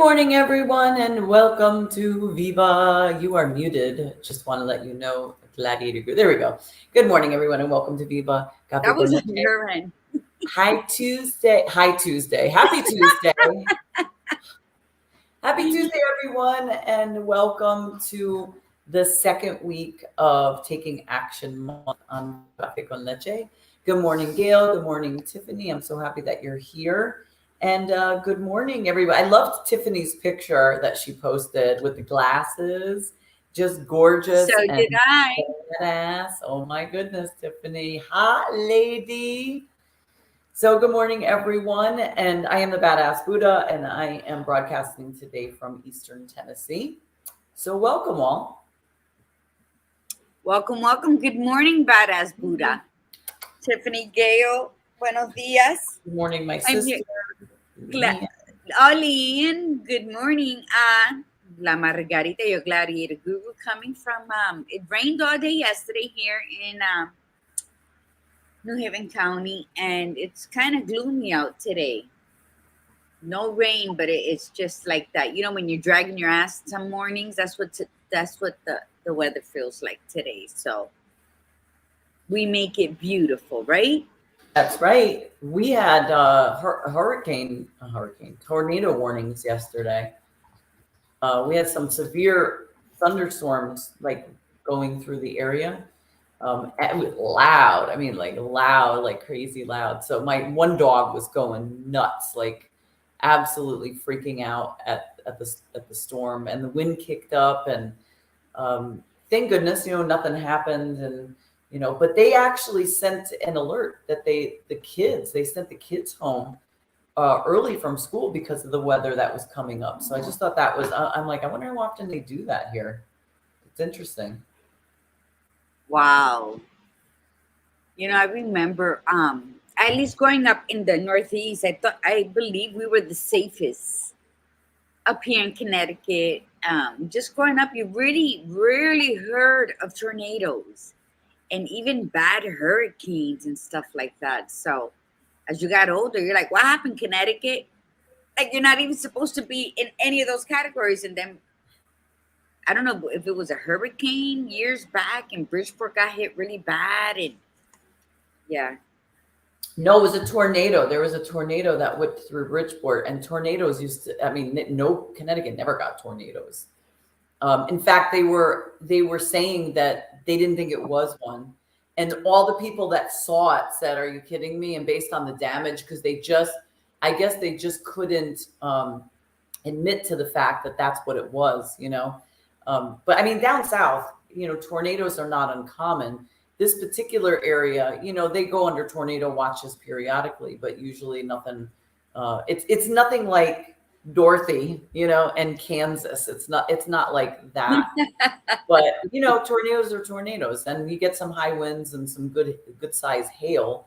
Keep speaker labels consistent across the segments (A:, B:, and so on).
A: morning, everyone, and welcome to Viva. You are muted. Just want to let you know, Gladiator Group. There we go. Good morning, everyone, and welcome to Viva Cafe.
B: That was your end.
A: Hi, Tuesday. Hi, Tuesday. Happy Tuesday. Happy Tuesday, everyone, and welcome to the second week of Taking Action Month on Viva Cafe con Leche. Good morning, Gail. Good morning, Tiffany. I'm so happy that you're here. And good morning, everybody. I loved Tiffany's picture that she posted with the glasses. Just gorgeous.
B: So
A: and
B: did I.
A: badass. Oh my goodness, Tiffany. Hot lady. So good morning, everyone. And I am the Badass Buddha, and I am broadcasting today from Eastern Tennessee. So welcome all.
B: Welcome, welcome. Good morning, Badass Buddha. Tiffany Gale, buenos dias.
A: Good morning, my
B: I'm
A: sister.
B: Olin, good morning. La Margarita, your gladiator guru, coming from, it rained all day yesterday here in New Haven County, and it's kind of gloomy out today. No rain, but it's just like that. You know, when you're dragging your ass some mornings, that's what the weather feels like today. So we make it beautiful, right?
A: That's right. We had tornado warnings yesterday. We had some severe thunderstorms like going through the area. It was loud. I mean, like loud, like crazy loud. So my one dog was going nuts, like absolutely freaking out at the storm, and the wind kicked up, and thank goodness, nothing happened, and but they actually sent an alert that they sent the kids home early from school because of the weather that was coming up. So I just thought that was, I'm like, I wonder how often they do that here. It's interesting.
B: Wow. I remember, at least growing up in the Northeast, I believe we were the safest up here in Connecticut. Just growing up, you really rarely heard of tornadoes and even bad hurricanes and stuff like that. So as you got older, you're like, what happened, Connecticut? Like, you're not even supposed to be in any of those categories. And then I don't know if it was a hurricane years back and Bridgeport got hit really bad. And yeah.
A: No, it was a tornado. There was a tornado that whipped through Bridgeport, and tornadoes Connecticut never got tornadoes. In fact, they were saying that they didn't think it was one. And all the people that saw it said, are you kidding me? And based on the damage, because I guess they just couldn't admit to the fact that that's what it was, But I mean, down south, tornadoes are not uncommon. This particular area, they go under tornado watches periodically, but usually nothing. It's nothing like Dorothy, and Kansas. It's not like that. But tornadoes are tornadoes, and you get some high winds and some good size hail,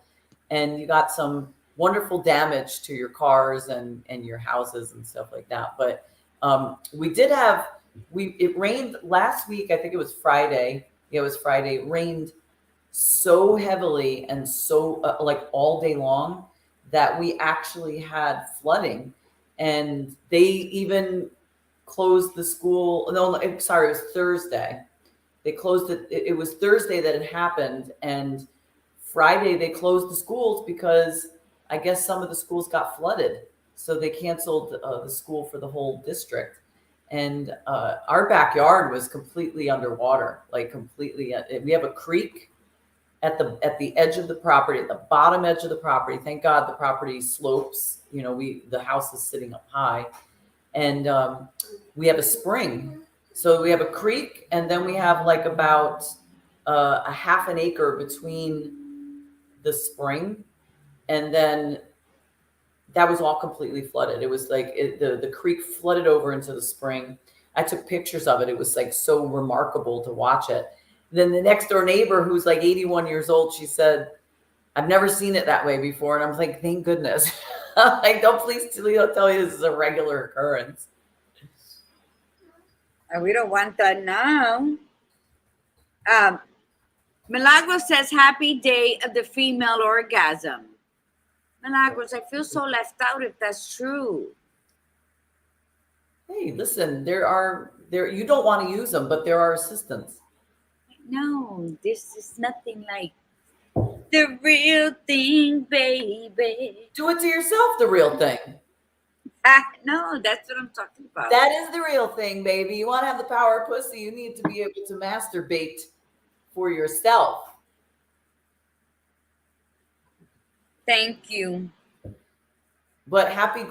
A: and you got some wonderful damage to your cars and your houses and stuff like that. But it rained last week. I think it was Friday. Yeah, it was Friday. It rained so heavily and so like all day long that we actually had flooding, and they even closed the school. No, sorry, it was Thursday. They closed it. It was Thursday that it happened, and Friday they closed the schools because I guess some of the schools got flooded. So they canceled the school for the whole district. And our backyard was completely underwater, like completely. We have a creek at the edge of the property, at the bottom edge of the property. Thank God the property slopes. The house is sitting up high, and we have a spring. So we have a creek, and then we have like about a half an acre between the spring, and then that was all completely flooded. It was like the creek flooded over into the spring. I took pictures of it. It was like so remarkable to watch it. Then the next door neighbor, who's like 81 years old, she said, I've never seen it that way before. And I was like, thank goodness. Like, don't tell me this is a regular occurrence.
B: And we don't want that now. Milagros says, happy day of the female orgasm. Milagros, I feel so left out if that's true.
A: Hey, listen, there you don't want to use them, but there are assistants.
B: No, this is nothing like the real thing, baby.
A: Do it to yourself, the real thing.
B: No, that's what I'm talking about.
A: That is the real thing, baby. You want to have the power of pussy, you need to be able to masturbate for yourself.
B: Thank you.
A: But happy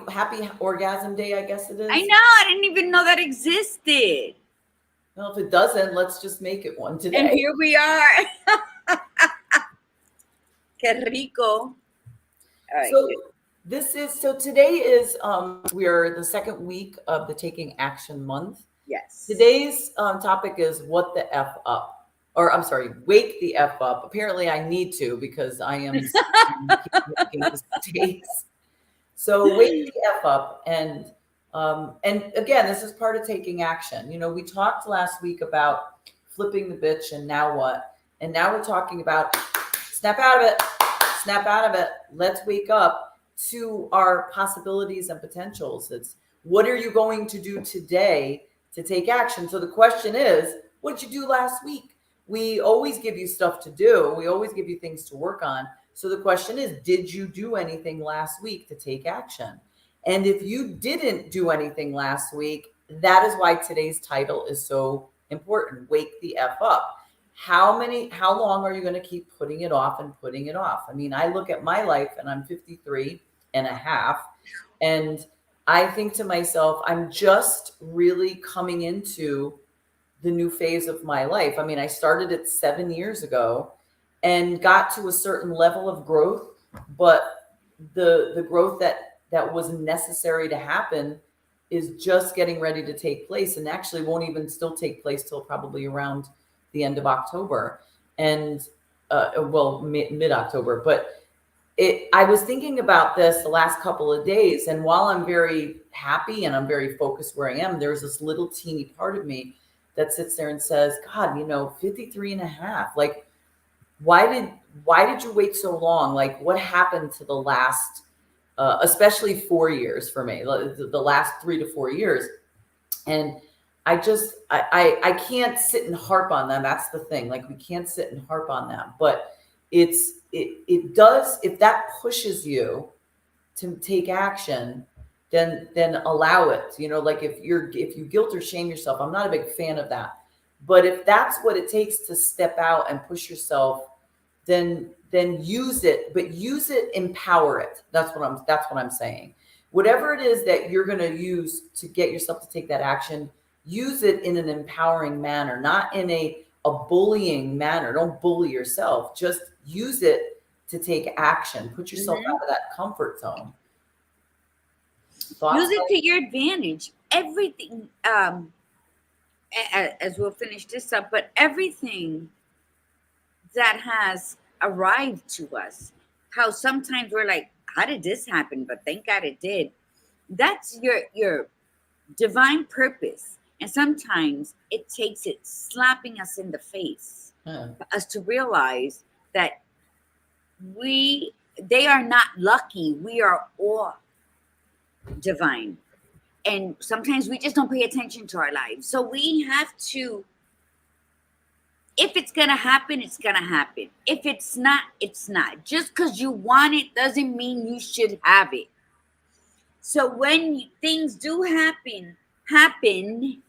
A: orgasm day, I guess it is.
B: I know, I didn't even know that existed.
A: Well, if it doesn't, let's just make it one today.
B: And here we are. Qué rico. All right.
A: So today is we are the second week of the Taking Action Month.
B: Yes.
A: Today's topic is what the F up, or I'm sorry, wake the F up. Apparently I need to because I am making mistakes. So wake the F up, and again, this is part of taking action. You know, we talked last week about flipping the bitch and now what? And now we're talking about snap out of it, snap out of it. Let's wake up to our possibilities and potentials. It's what are you going to do today to take action? So the question is, what did you do last week? We always give you stuff to do. We always give you things to work on. So the question is, did you do anything last week to take action? And if you didn't do anything last week, that is why today's title is so important. Wake the F up. How long are you going to keep putting it off and putting it off? I mean, I look at my life and I'm 53 and a half. And I think to myself, I'm just really coming into the new phase of my life. I mean, I started it 7 years ago and got to a certain level of growth, but the growth that was necessary to happen is just getting ready to take place, and actually won't even still take place till probably around the end of October, and mid-October. But I was thinking about this the last couple of days, and while I'm very happy and I'm very focused where I am, there's this little teeny part of me that sits there and says, God, 53 and a half, like, why did you wait so long? Like, what happened to the last, especially 4 years for me, the last 3 to 4 years? And I can't sit and harp on them. That's the thing. Like, we can't sit and harp on them, but it does, if that pushes you to take action, then allow it. Like if you guilt or shame yourself, I'm not a big fan of that. But if that's what it takes to step out and push yourself, then use it, but use it, empower it. That's what I'm saying. Whatever it is that you're going to use to get yourself to take that action, use it in an empowering manner, not in a bullying manner. Don't bully yourself. Just use it to take action. Put yourself out of that comfort zone.
B: Use it to your advantage. Everything, as we'll finish this up, but everything that has arrived to us, how sometimes we're like, how did this happen? But thank God it did. That's your divine purpose. And sometimes it takes it slapping us in the face for us to realize that they are not lucky. We are all divine. And sometimes we just don't pay attention to our lives. So we have to, if it's going to happen, it's going to happen. If it's not, it's not. Just because you want it doesn't mean you should have it. So when things do happen, and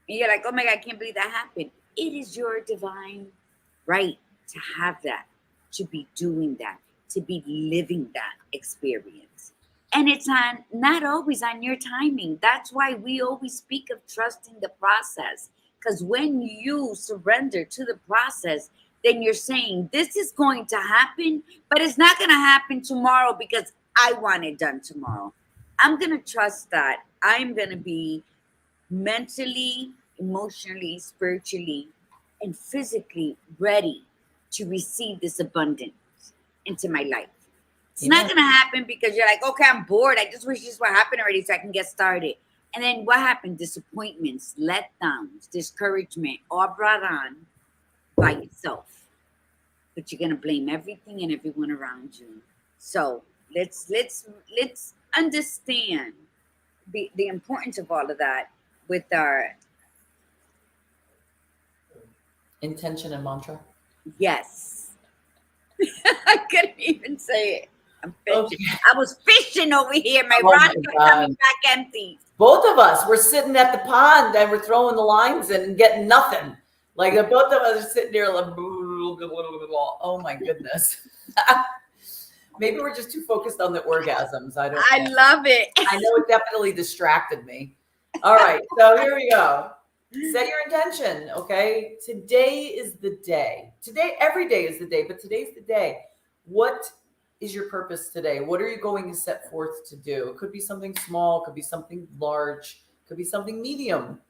B: you're like, oh my God, I can't believe that happened. It is your divine right to have that, to be doing that, to be living that experience. And it's not always on your timing. That's why we always speak of trusting the process. Because when you surrender to the process, then you're saying, this is going to happen, but it's not going to happen tomorrow because I want it done tomorrow. I'm going to trust that I'm going to be mentally, emotionally, spiritually, and physically ready to receive this abundance into my life. It's not going to happen because you're like, okay, I'm bored. I just wish this would happen already so I can get started. And then what happened? Disappointments, letdowns, discouragement, all brought on by yourself. But you're going to blame everything and everyone around you. So let's understand the importance of all of that with our
A: Intention and mantra.
B: yes. I couldn't even say it. I'm
A: Okay.
B: fishing. I was fishing over here. My
A: Oh my
B: rods were
A: God.
B: coming back empty.
A: Both of us were sitting at the pond and we're throwing the lines in and getting nothing. Like the both of us are sitting there like, oh my goodness. Maybe we're just too focused on the orgasms. I don't know.
B: I love it.
A: I know it definitely distracted me. All right, so here we go. Set your intention, okay? Today is the day. Today, every day is the day, but today's the day. What is your purpose today? What are you going to set forth to do? It could be something small, could be something large, could be something medium,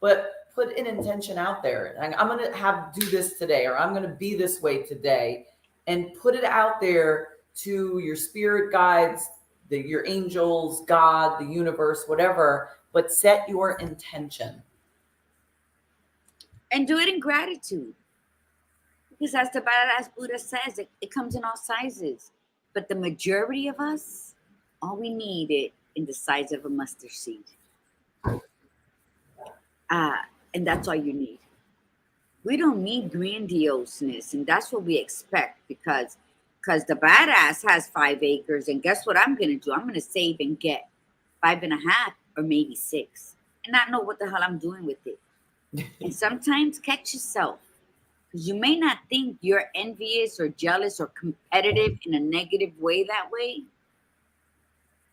A: but put an intention out there. I'm going to do this today, or I'm going to be this way today, and put it out there to your spirit guides, your angels, God, the universe, whatever, but set your intention.
B: And do it in gratitude. Because as the badass Buddha says, it comes in all sizes. But the majority of us, all we need it in the size of a mustard seed. And that's all you need. We don't need grandioseness, and that's what we expect because the badass has 5 acres, and guess what I'm gonna do? I'm gonna save and get 5.5 or maybe 6, and not know what the hell I'm doing with it. And sometimes catch yourself, because you may not think you're envious or jealous or competitive in a negative way that way.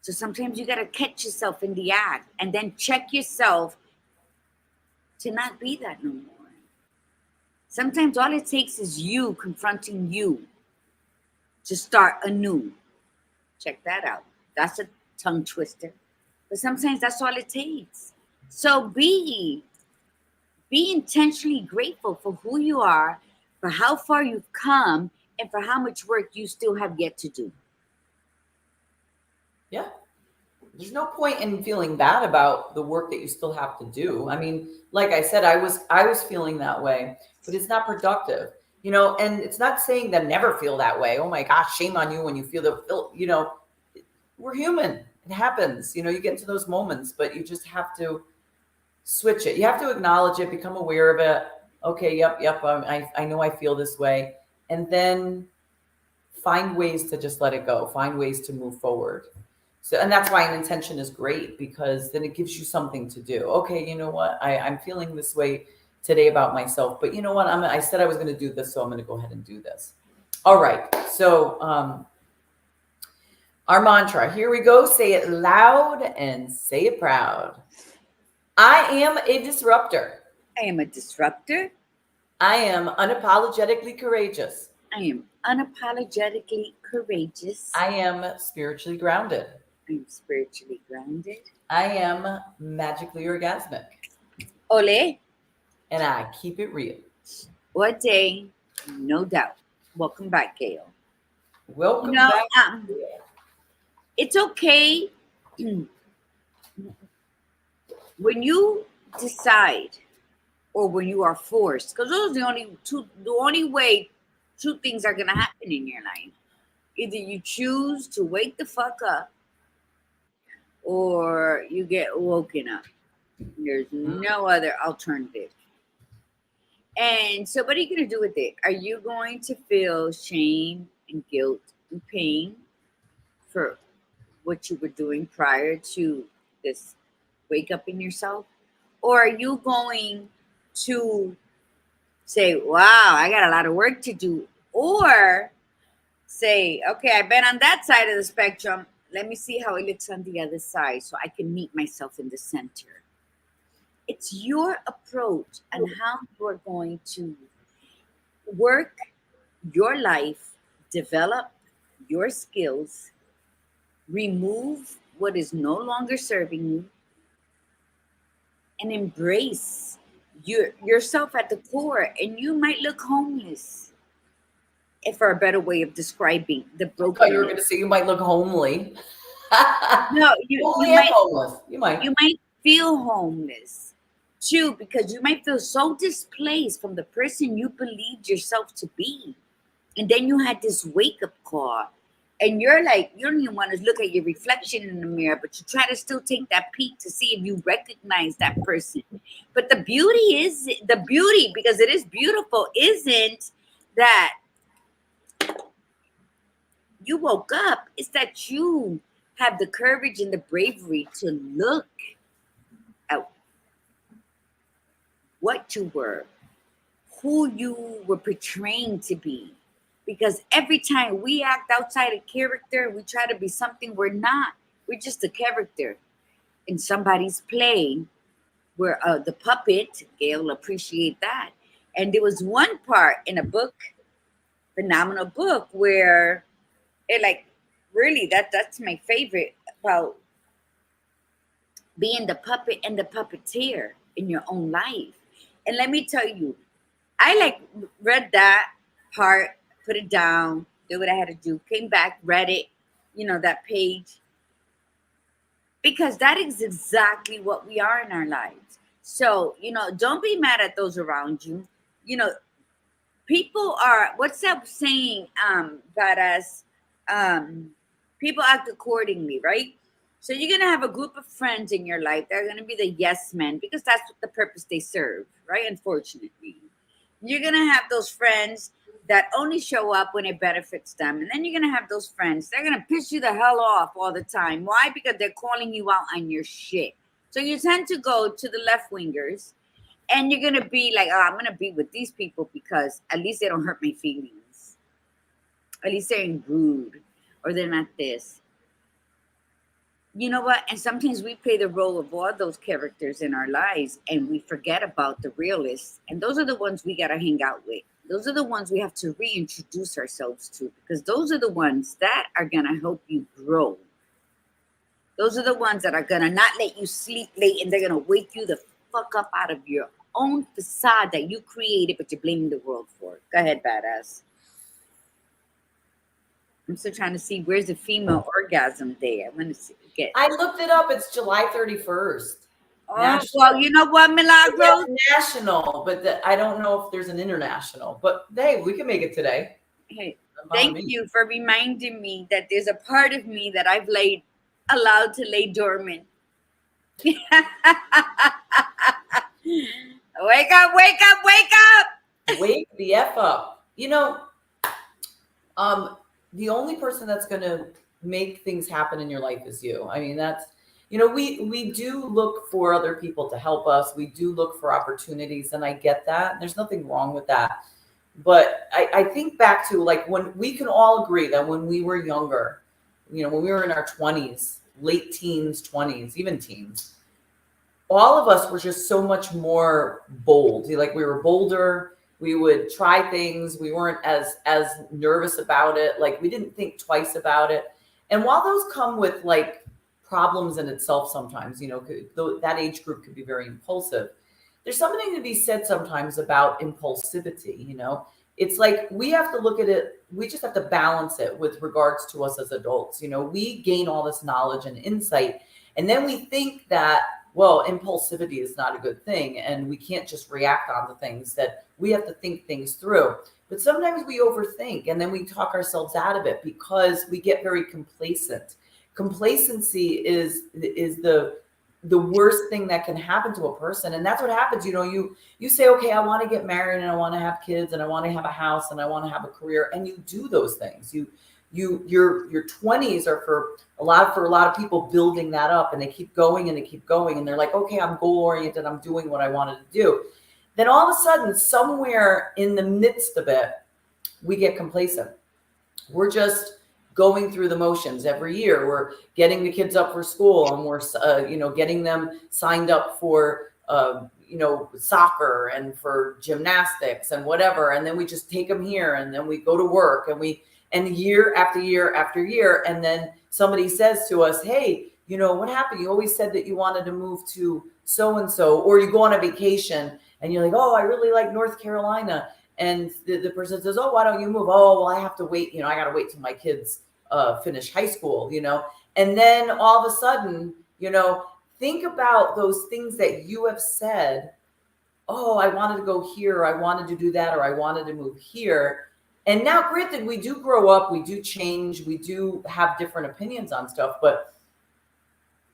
B: So sometimes you gotta catch yourself in the act and then check yourself to not be that no more. Sometimes all it takes is you confronting you to start anew. Check that out. That's a tongue twister. But sometimes that's all it takes. So be intentionally grateful for who you are, for how far you've come, and for how much work you still have yet to do.
A: Yeah. There's no point in feeling bad about the work that you still have to do. I mean, like I said, I was feeling that way, but it's not productive, and it's not saying that never feel that way. Oh my gosh, shame on you when you feel that, we're human. It happens, you get into those moments, but you just have to switch it. You have to acknowledge it, become aware of it. Okay, yep. I know I feel this way. And then find ways to just let it go, find ways to move forward. So, and that's why an intention is great, because then it gives you something to do. Okay, you know what? I'm feeling this way today about myself, but you know what? I said I was going to do this, so I'm going to go ahead and do this. All right. So, our mantra, here we go. Say it loud and say it proud. I am a disruptor.
B: I am a disruptor.
A: I am unapologetically courageous.
B: I am unapologetically courageous.
A: I am spiritually grounded.
B: I am spiritually grounded.
A: I am magically orgasmic.
B: Ole.
A: And I keep it real.
B: What day? No doubt. Welcome back, Gail.
A: Welcome back.
B: It's okay when you decide, or when you are forced, because those are the only way two things are gonna happen in your life. Either you choose to wake the fuck up, or you get woken up. There's no other alternative. And so what are you going to do with it? Are you going to feel shame and guilt and pain for what you were doing prior to this wake up in yourself? Or are you going to say, wow, I got a lot of work to do? Or say, okay, I've been on that side of the spectrum. Let me see how it looks on the other side so I can meet myself in the center. It's your approach and how you're going to work your life, develop your skills, remove what is no longer serving you, and embrace yourself at the core. And you might look homeless, if for a better way of describing the broken.
A: You were going to say you might look homely.
B: No, you might
A: homeless. You might
B: feel homeless too, because you might feel so displaced from the person you believed yourself to be. And then you had this wake-up call, and you're like, you don't even want to look at your reflection in the mirror, but you try to still take that peek to see if you recognize that person. But the beauty, because it is beautiful, isn't that you woke up, it's that you have the courage and the bravery to look at what you were, who you were portraying to be. Because every time we act outside of character, we try to be something we're not. We're just a character in somebody's play. We're the puppet. Gail will appreciate that. And there was one part in a book, phenomenal book, where it like really that's my favorite, about being the puppet and the puppeteer in your own life. And let me tell you, I like read that part, put it down, did what I had to do, came back, read it, that page. Because that is exactly what we are in our lives. So, don't be mad at those around you. People are, what's that saying, badass? People act accordingly, right? So you're going to have a group of friends in your life. They're going to be the yes men, because that's what the purpose they serve, right? Unfortunately. You're going to have those friends that only show up when it benefits them. And then you're going to have those friends, they're going to piss you the hell off all the time. Why? Because they're calling you out on your shit. So you tend to go to the left wingers, and you're going to be like, oh, I'm going to be with these people because at least they don't hurt my feelings. At least they're rude, or they're not this. You know what? And sometimes we play the role of all those characters in our lives, and we forget about the realists. And those are the ones we got to hang out with. Those are the ones we have to reintroduce ourselves to, because those are the ones that are going to help you grow. Those are the ones that are going to not let you sleep late, and they're going to wake you the fuck up out of your own facade that you created, but you're blaming the world for it. Go ahead, badass. I'm still trying to see where's the female orgasm day. I want to get.
A: I looked it up. It's July 31st.
B: Oh,
A: National.
B: well, you know what, Milagros?
A: National, but I don't know if there's an international. But hey, we can make it today.
B: Hey, thank you for reminding me that there's a part of me that I've allowed to lay dormant. Wake up, wake up, wake up.
A: Wake the F up. The only person that's going to make things happen in your life is you. I mean, that's, we do look for other people to help us. We do look for opportunities, and I get that. There's nothing wrong with that. But I think back to like when we can all agree that when we were younger, when we were in our 20s, late teens, 20s, even teens, all of us were just so much more bold. Like we were bolder. We would try things. We weren't as nervous about it. Like we didn't think twice about it. And while those come with like problems in itself sometimes, that age group could be very impulsive. There's something to be said sometimes about impulsivity. It's like we have to look at it. We just have to balance it with regards to us as adults. We gain all this knowledge and insight, and then we think that, well, impulsivity is not a good thing, and we can't just react on the things, that we have to think things through. But sometimes we overthink, and then we talk ourselves out of it because we get very complacent. Complacency is the worst thing that can happen to a person. And that's what happens. You say, okay, I want to get married, and I want to have kids, and I want to have a house, and I want to have a career. And you do those things. Your 20s are for a lot of people building that up, and they keep going and they keep going. And they're like, okay, I'm goal oriented. I'm doing what I wanted to do. Then all of a sudden, somewhere in the midst of it, we get complacent. We're just going through the motions. Every year we're getting the kids up for school, and we're getting them signed up for soccer and for gymnastics and whatever, and then we just take them here, and then we go to work, and year after year after year, and then somebody says to us, hey, what happened? You always said that you wanted to move to so and so, or you go on a vacation and you're like, oh, I really like North Carolina. And the person says, oh, why don't you move? Oh, well, I have to wait. I got to wait till my kids finish high school, And then all of a sudden, think about those things that you have said. Oh, I wanted to go here. I wanted to do that. Or I wanted to move here. And now, granted, we do grow up, we do change, we do have different opinions on stuff, but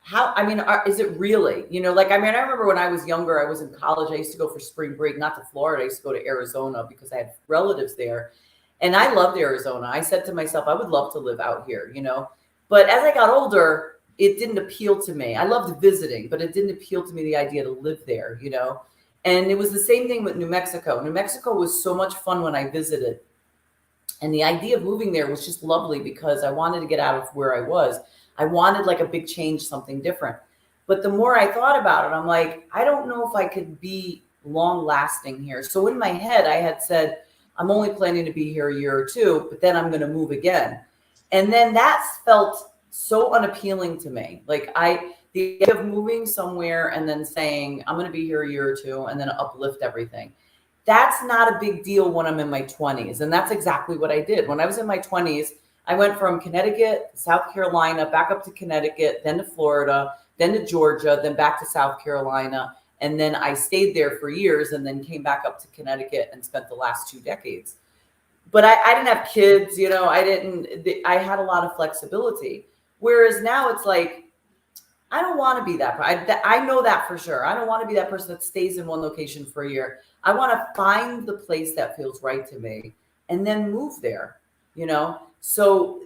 A: how, I mean, is it really, like, I mean, I remember when I was younger, I was in college, I used to go for spring break, not to Florida, I used to go to Arizona because I had relatives there. And I loved Arizona. I said to myself, I would love to live out here, But as I got older, it didn't appeal to me. I loved visiting, but it didn't appeal to me, the idea to live there, And it was the same thing with New Mexico. New Mexico was so much fun when I visited. And the idea of moving there was just lovely because I wanted to get out of where I was. I wanted like a big change, something different. But the more I thought about it, I'm like, I don't know if I could be long lasting here. So in my head, I had said, I'm only planning to be here a year or two, but then I'm going to move again. And then that felt so unappealing to me. Like the idea of moving somewhere and then saying, I'm going to be here a year or two and then uplift everything. That's not a big deal when I'm in my 20s. And that's exactly what I did. When I was in my 20s, I went from Connecticut, South Carolina, back up to Connecticut, then to Florida, then to Georgia, then back to South Carolina. And then I stayed there for years and then came back up to Connecticut and spent the last 2 decades. But I didn't have kids, I had a lot of flexibility. Whereas now it's like, I don't want to be that. I know that for sure. I don't want to be that person that stays in one location for a year. I want to find the place that feels right to me and then move there, So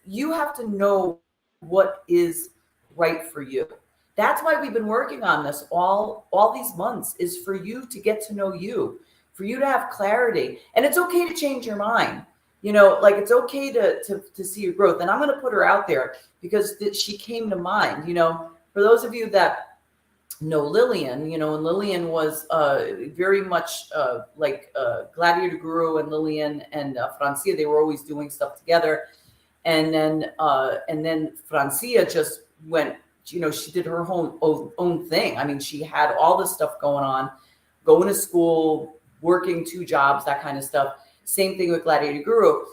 A: you have to know what is right for you. That's why we've been working on this all these months, is for you to get to know you, for you to have clarity. And it's okay to change your mind. Like it's okay to see your growth. And I'm going to put her out there because she came to mind, for those of you that know Lillian, and Lillian was very much like Gladiator Guru, and Lillian and Francia, they were always doing stuff together. And then Francia just went, she did her own thing. I mean, she had all this stuff going on, going to school, working 2 jobs, that kind of stuff. Same thing with Gladiator Guru.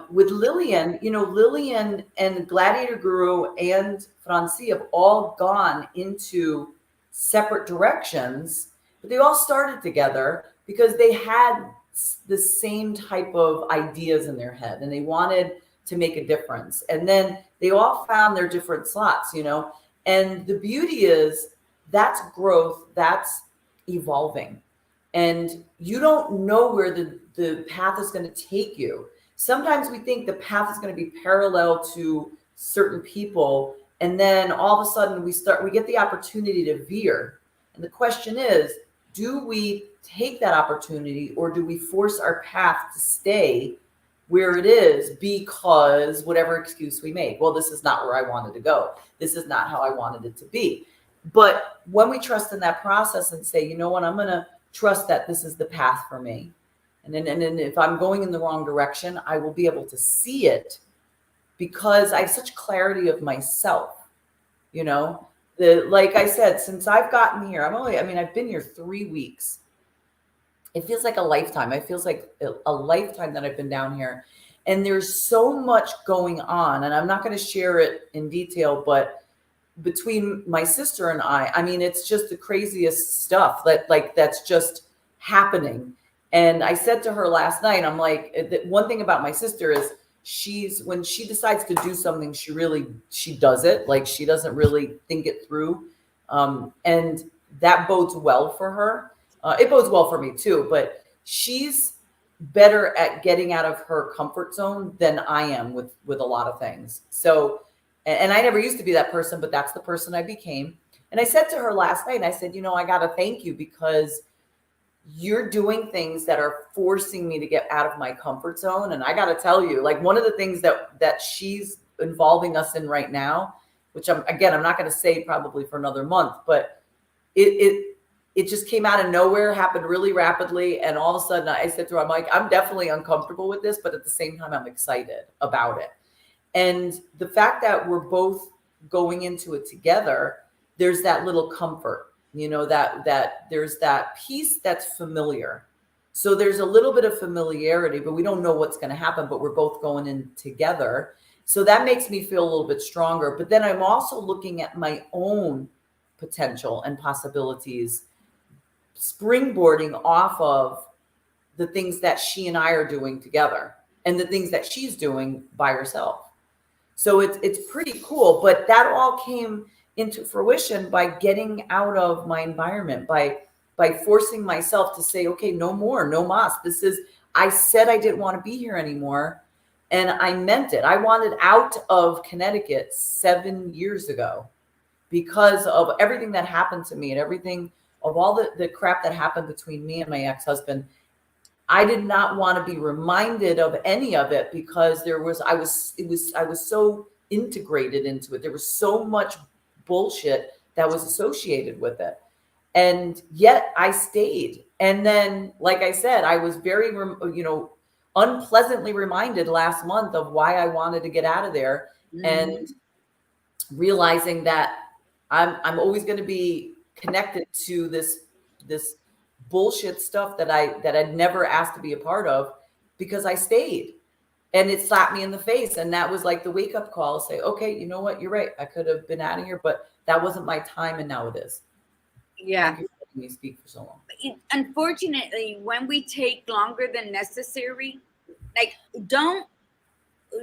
A: With Lillian, Lillian and Gladiator Guru and Francie have all gone into separate directions, but they all started together because they had the same type of ideas in their head and they wanted to make a difference. And then they all found their different slots, and the beauty is that's growth, that's evolving. And you don't know where the path is going to take you. Sometimes we think the path is going to be parallel to certain people. And then all of a sudden we get the opportunity to veer. And the question is, do we take that opportunity or do we force our path to stay where it is because whatever excuse we make? Well, this is not where I wanted to go. This is not how I wanted it to be. But when we trust in that process and say, you know what, I'm going to trust that this is the path for me. And then if I'm going in the wrong direction, I will be able to see it because I have such clarity of myself, like I said, since I've gotten here, I've been here 3 weeks. It feels like a lifetime. It feels like a lifetime that I've been down here. And there's so much going on, and I'm not going to share it in detail, but between my sister and I mean, it's just the craziest stuff that's just happening. And I said to her last night, I'm like, one thing about my sister is when she decides to do something, she does it. Like she doesn't really think it through. And that bodes well for her. It bodes well for me too, but she's better at getting out of her comfort zone than I am with a lot of things. So, and I never used to be that person, but that's the person I became. And I said to her last night, I said, I got to thank you because you're doing things that are forcing me to get out of my comfort zone. And I got to tell you, like one of the things that she's involving us in right now, which I'm not going to say probably for another month, but it just came out of nowhere, happened really rapidly. And all of a sudden I said to her, I'm like, I'm definitely uncomfortable with this, but at the same time, I'm excited about it. And the fact that we're both going into it together, there's that little comfort, that there's that piece that's familiar. So there's a little bit of familiarity, but we don't know what's going to happen, but we're both going in together. So that makes me feel a little bit stronger. But then I'm also looking at my own potential and possibilities, springboarding off of the things that she and I are doing together and the things that she's doing by herself. So it's pretty cool. But that all came into fruition by getting out of my environment, by forcing myself to say, okay, no more, no mas. I said I didn't want to be here anymore. And I meant it. I wanted out of Connecticut 7 years ago because of everything that happened to me and everything of all the crap that happened between me and my ex-husband. I did not want to be reminded of any of it because I was so integrated into it. There was so much bullshit that was associated with it. And yet I stayed. And then, like I said, I was very, unpleasantly reminded last month of why I wanted to get out of there, and realizing that I'm always going to be connected to this bullshit stuff that I'd never asked to be a part of, because I stayed, and it slapped me in the face. And that was like the wake up call, say, okay, you know what? You're right. I could have been out of here, but that wasn't my time. And now it is.
B: Yeah.
A: Thank you for letting me speak for so long.
B: Unfortunately, when we take longer than necessary, like,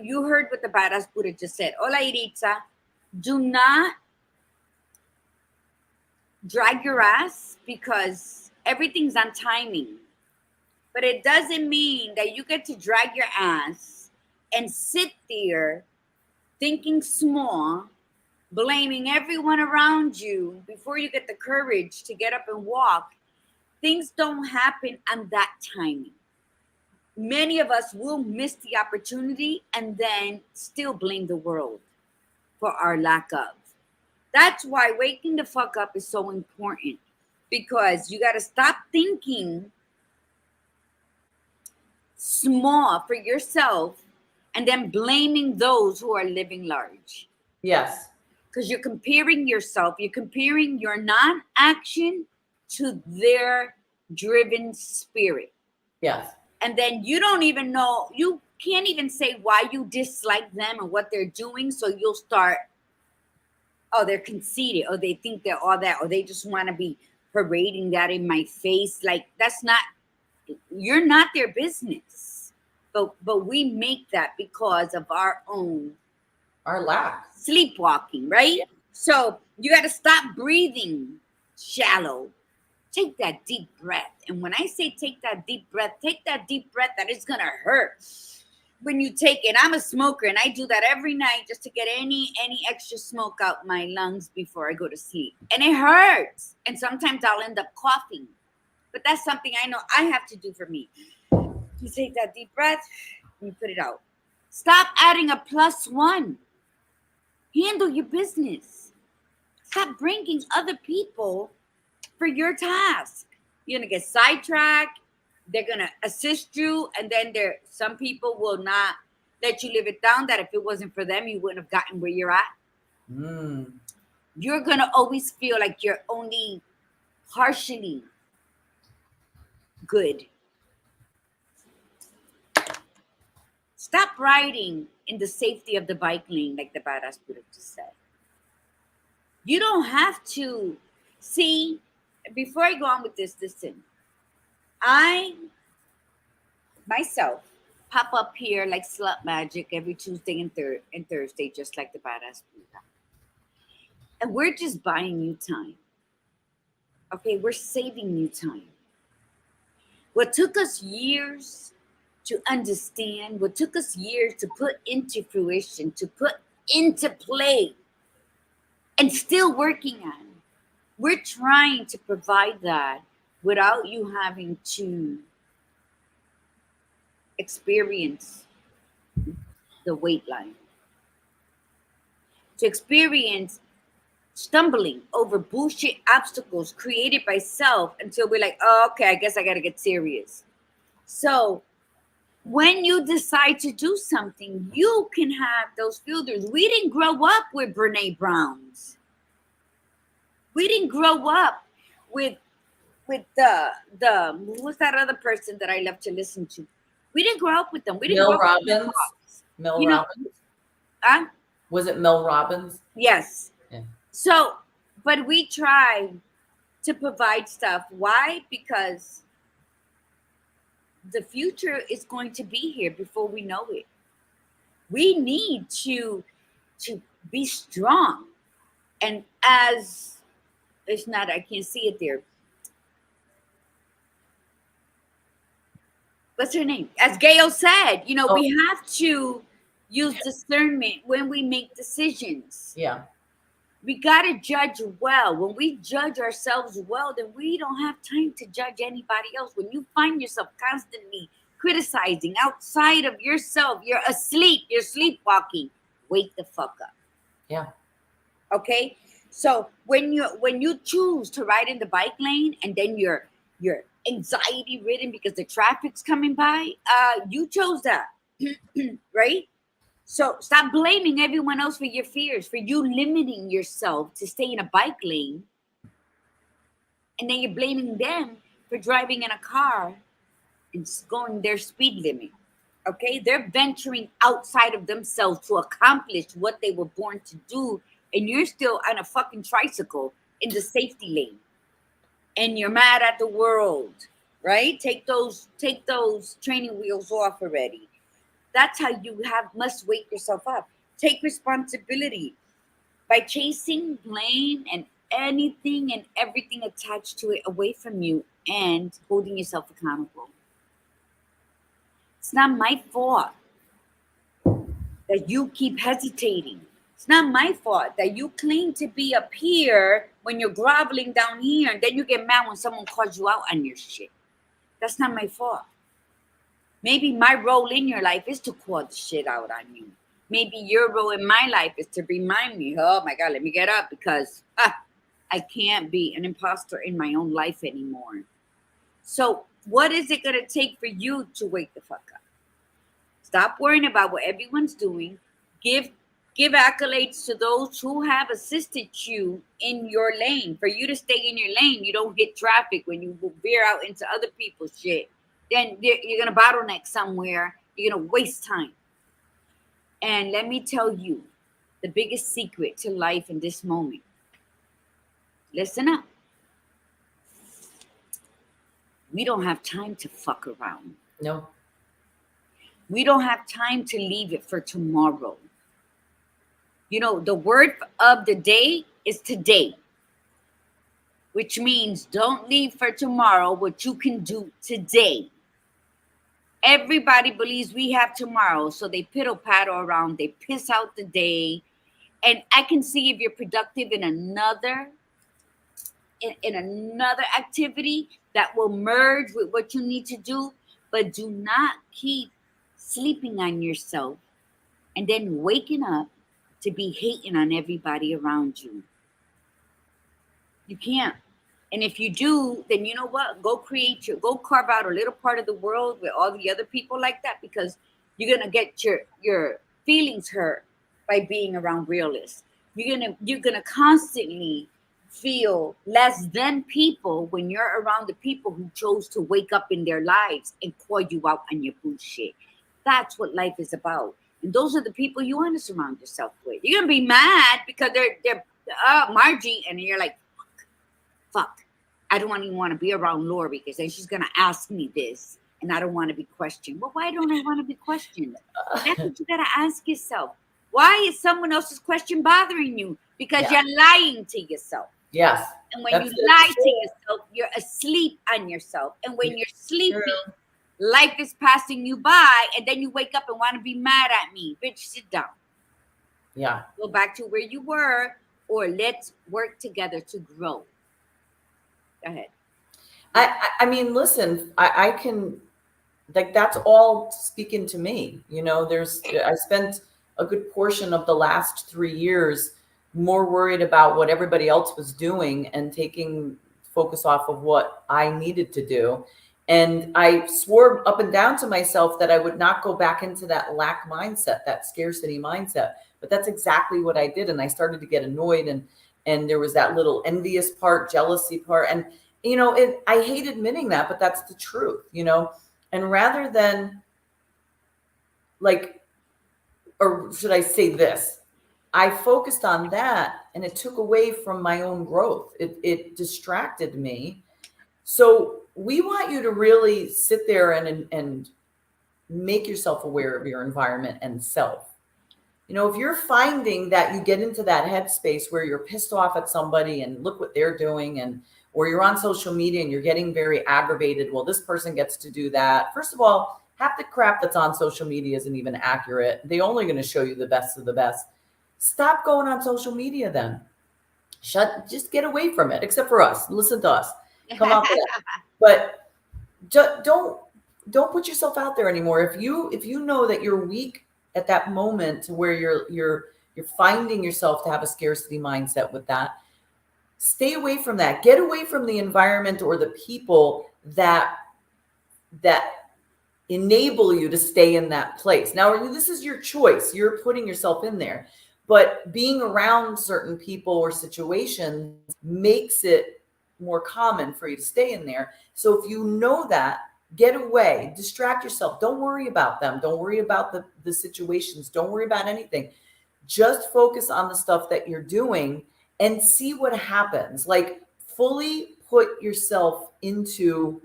B: you heard what the badass Buddha just said. Hola, Iritza. Do not drag your ass, because everything's on timing. But it doesn't mean that you get to drag your ass and sit there thinking small, blaming everyone around you before you get the courage to get up and walk. Things don't happen on that timing. Many of us will miss the opportunity and then still blame the world for our lack of. That's why waking the fuck up is so important, because you got to stop thinking small for yourself and then blaming those who are living large.
A: Yes.
B: Because you're comparing yourself, you're comparing your non-action to their driven spirit.
A: Yes.
B: And then you don't even know, you can't even say why you dislike them and what they're doing. So you'll start, oh, they're conceited, or they think they're all that, or they just want to be parading that in my face. Like, that's not, you're not their business. But we make that because of our
A: lack.
B: Sleepwalking, right? Yeah. So you got to stop breathing shallow. Take that deep breath. And when I say take that deep breath that is going to hurt when you take it. I'm a smoker, and I do that every night just to get any extra smoke out my lungs before I go to sleep. And it hurts. And sometimes I'll end up coughing. But that's something I know I have to do for me. You take that deep breath and you put it out. Stop adding a +1. Handle your business. Stop bringing other people for your task. You're going to get sidetracked. They're going to assist you. And then some people will not let you live it down, that if it wasn't for them, you wouldn't have gotten where you're at. You're going to always feel like you're only partially good. Stop riding in the safety of the bike lane, like the badass Buddha just said. You don't have to. See, before I go on with this, listen. I, myself, pop up here like slut magic every Tuesday and Thursday, just like the badass Buddha. And we're just buying you time. Okay, we're saving you time. What took us years to understand, what took us years to put into fruition, to put into play, and still working on, we're trying to provide that without you having to experience the weight line, to experience stumbling over bullshit obstacles created by self until we're like, oh, okay, I guess I got to get serious. So when you decide to do something, you can have those filters. We didn't grow up with Brene Browns. We didn't grow up with the who's that other person that I love to listen to? We didn't grow up with them. We didn't
A: Mel
B: grow up with
A: Robbins. Mel Robbins. Was it Mel Robbins?
B: Yes.
A: Yeah.
B: So, but we try to provide stuff. Why? Because the future is going to be here before we know it. We need to be strong. And as it's not, I can't see it there. What's her name? As Gail said, we have to use discernment when we make decisions.
A: Yeah.
B: We got to judge well. When we judge ourselves well, then we don't have time to judge anybody else. When you find yourself constantly criticizing outside of yourself, you're asleep, you're sleepwalking. Wake the fuck up.
A: Yeah.
B: Okay? So when you choose to ride in the bike lane and then you're anxiety ridden because the traffic's coming by, you chose that. Right? So stop blaming everyone else for your fears, for you limiting yourself to stay in a bike lane. And then you're blaming them for driving in a car and going their speed limit. Okay? They're venturing outside of themselves to accomplish what they were born to do. And you're still on a fucking tricycle in the safety lane. And you're mad at the world, right? Take those training wheels off already. That's how you must wake yourself up. Take responsibility by chasing blame and anything and everything attached to it away from you and holding yourself accountable. It's not my fault that you keep hesitating. It's not my fault that you claim to be up here when you're groveling down here and then you get mad when someone calls you out on your shit. That's not my fault. Maybe my role in your life is to call the shit out on you. Maybe your role in my life is to remind me, oh my God, let me get up because I can't be an imposter in my own life anymore. So what is it going to take for you to wake the fuck up? Stop worrying about what everyone's doing. Give accolades to those who have assisted you in your lane. For you to stay in your lane, you don't hit traffic when you veer out into other people's shit. Then you're going to bottleneck somewhere. You're going to waste time. And let me tell you the biggest secret to life in this moment. Listen up. We don't have time to fuck around.
A: No.
B: We don't have time to leave it for tomorrow. The word of the day is today, which means don't leave for tomorrow what you can do today. Everybody believes we have tomorrow, so they piddle-paddle around, they piss out the day, and I can see if you're productive in another activity that will merge with what you need to do, but do not keep sleeping on yourself and then waking up to be hating on everybody around you. You can't. And if you do, then you know what? Go carve out a little part of the world with all the other people like that, because you're gonna get your feelings hurt by being around realists. You're gonna constantly feel less than people when you're around the people who chose to wake up in their lives and call you out on your bullshit. That's what life is about. And those are the people you want to surround yourself with. You're gonna be mad because they're Margie, and you're like, fuck. I don't even want to be around Lori because then she's gonna ask me this, and I don't want to be questioned. Well, why don't I want to be questioned? That's what you gotta ask yourself. Why is someone else's question bothering you? Because you're lying to yourself.
A: Yes.
B: And when you lie to yourself, you're asleep on yourself. And when you're sleeping, life is passing you by, and then you wake up and want to be mad at me. Bitch, sit down.
A: Yeah.
B: Go back to where you were, or let's work together to grow. Go ahead.
A: I mean, listen, I can, like, that's all speaking to me. I spent a good portion of the last 3 years more worried about what everybody else was doing and taking focus off of what I needed to do. And I swore up and down to myself that I would not go back into that lack mindset, that scarcity mindset. But that's exactly what I did. And I started to get annoyed, and there was that little envious part, jealousy part. And, I hate admitting that, but that's the truth, and rather than or should I say this? I focused on that, and it took away from my own growth. It distracted me. So we want you to really sit there and make yourself aware of your environment and self. You know, if you're finding that you get into that headspace where you're pissed off at somebody and look what they're doing, and or you're on social media and you're getting very aggravated, well, this person gets to do that. First of all, half the crap that's on social media isn't even accurate. They're only going to show you the best of the best. Stop going on social media then. Just get away from it, except for us. Listen to us. Come off of that. But don't put yourself out there anymore. If you know that you're weak at that moment where you're finding yourself to have a scarcity mindset with that, stay away from that. Get away from the environment or the people that enable you to stay in that place. Now, this is your choice. You're putting yourself in there. But being around certain people or situations makes it more common for you to stay in there. So if you know that, get away, distract yourself. Don't worry about them. Don't worry about the situations. Don't worry about anything. Just focus on the stuff that you're doing and see what happens. Like, fully put yourself into,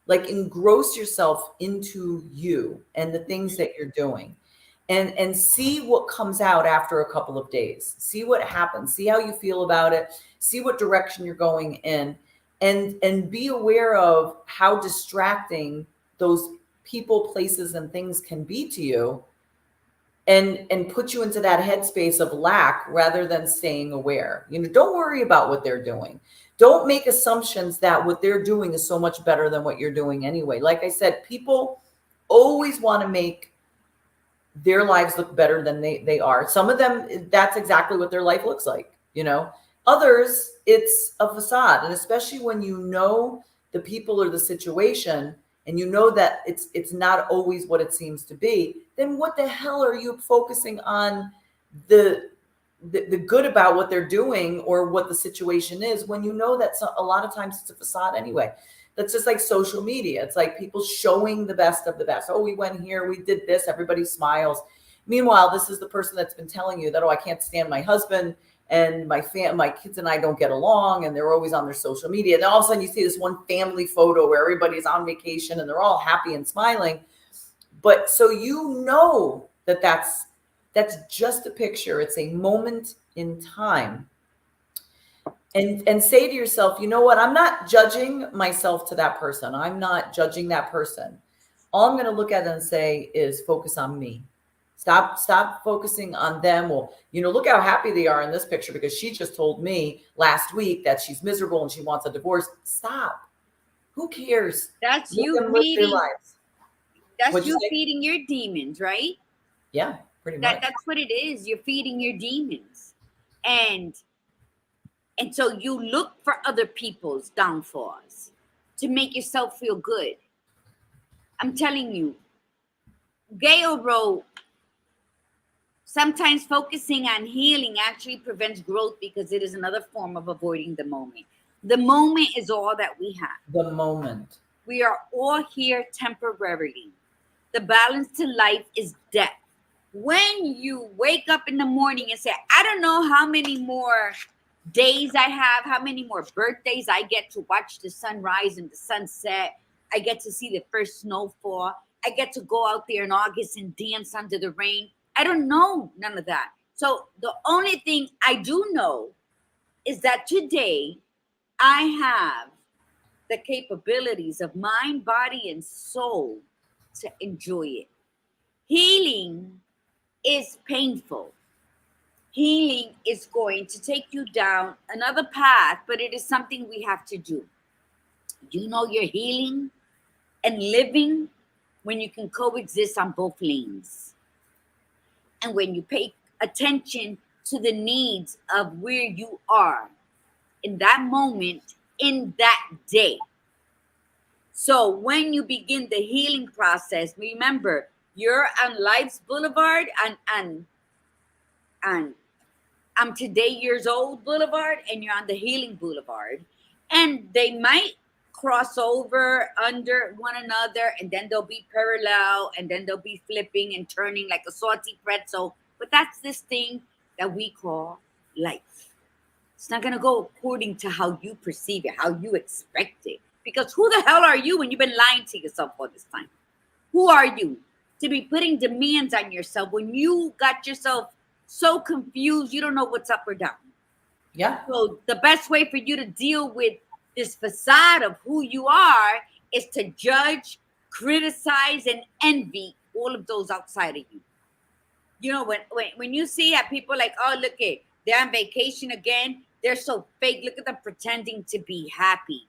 A: like, engross yourself into you and the things that you're doing. And see what comes out after a couple of days. See what happens. See how you feel about it. See what direction you're going in. And be aware of how distracting those people, places, and things can be to you, and put you into that headspace of lack rather than staying aware. You know, don't worry about what they're doing. Don't make assumptions that what they're doing is so much better than what you're doing anyway. Like I said, people always want to make their lives look better than they are. Some of them, that's exactly what their life looks like, you know. Others, it's a facade. And especially when you know the people or the situation, and you know that it's not always what it seems to be, then what the hell are you focusing on the good about what they're doing or what the situation is, when you know that a lot of times it's a facade anyway? That's just like social media. It's like people showing the best of the best. Oh, we went here, we did this, everybody smiles. Meanwhile, this is the person that's been telling you that, oh, I can't stand my husband and my kids and I don't get along, and they're always on their social media. And then all of a sudden you see this one family photo where everybody's on vacation and they're all happy and smiling. But so you know that that's just a picture. It's a moment in time. And say to yourself, you know what? I'm not judging myself to that person. I'm not judging that person. All I'm going to look at and say is focus on me. Stop focusing on them. Well, you know, look how happy they are in this picture because she just told me last week that she's miserable and she wants a divorce. Stop. Who cares?
B: That's
A: Let
B: you
A: them live their
B: feeding.
A: lives.
B: That's
A: What'd you
B: you
A: say?
B: feeding your demons, right?
A: Yeah, pretty much.
B: That's what it is. You're feeding your demons, and so you look for other people's downfalls to make yourself feel good. I'm telling you, Gail wrote, sometimes focusing on healing actually prevents growth because it is another form of avoiding the moment. The moment is all that we have.
A: The moment.
B: We are all here temporarily. The balance to life is death. When you wake up in the morning and say, I don't know how many more days I have, how many more birthdays I get to watch the sunrise and the sunset. I get to see the first snowfall. I get to go out there in August and dance under the rain. I don't know none of that. So the only thing I do know is that today I have the capabilities of mind, body, and soul to enjoy it. Healing is painful. Healing is going to take you down another path, but it is something we have to do. You know you're healing and living when you can coexist on both lanes. And when you pay attention to the needs of where you are in that moment, in that day. So when you begin the healing process, remember, you're on life's boulevard and I'm today years old boulevard, and you're on the healing boulevard, and they might cross over under one another, and then they'll be parallel, and then they'll be flipping and turning like a salty pretzel. But that's this thing that we call life. It's not going to go according to how you perceive it, how you expect it. Because who the hell are you when you've been lying to yourself all this time? Who are you to be putting demands on yourself when you got yourself so confused you don't know what's up or down?
A: Yeah.
B: So the best way for you to deal with this facade of who you are is to judge, criticize, and envy all of those outside of you. You know, when you see people like, oh, look it, they're on vacation again. They're so fake. Look at them pretending to be happy.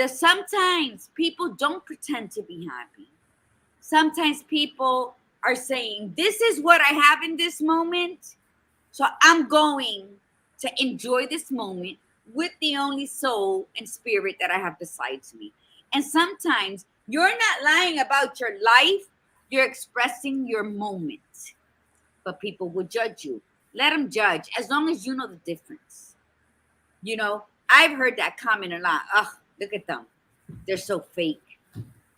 B: Sometimes people don't pretend to be happy. Sometimes people are saying, this is what I have in this moment. So I'm going to enjoy this moment with the only soul and spirit that I have besides me. And sometimes you're not lying about your life. You're expressing your moment. But people will judge you. Let them judge as long as you know the difference. You know, I've heard that comment a lot. Ugh, look at them. They're so fake.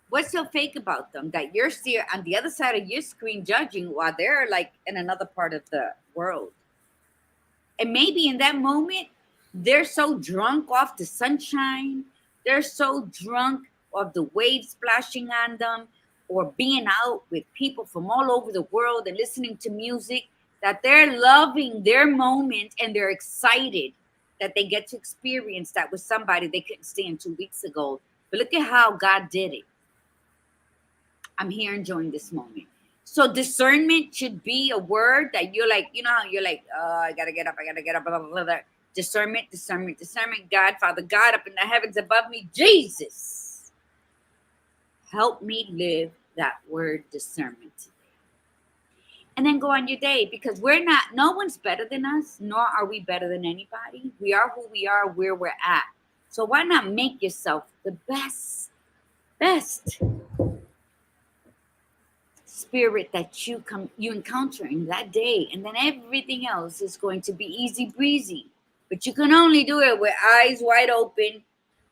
B: What's so fake about them? That you're still on the other side of your screen judging while they're like in another part of the world. And maybe in that moment, they're so drunk off the sunshine. They're so drunk of the waves splashing on them, or being out with people from all over the world and listening to music, that they're loving their moment and they're excited that they get to experience that with somebody they couldn't stand 2 weeks ago. But look at how God did it. I'm here enjoying this moment. So discernment should be a word that you're like, you know how you're like, oh, I gotta get up, blah, blah, blah, blah. Discernment. God, Father God, up in the heavens above me, Jesus, help me live that word discernment today. And then go on your day, because no one's better than us, nor are we better than anybody. We are who we are, where we're at. So why not make yourself the best spirit that you encounter in that day, and then everything else is going to be easy breezy. But you can only do it with eyes wide open,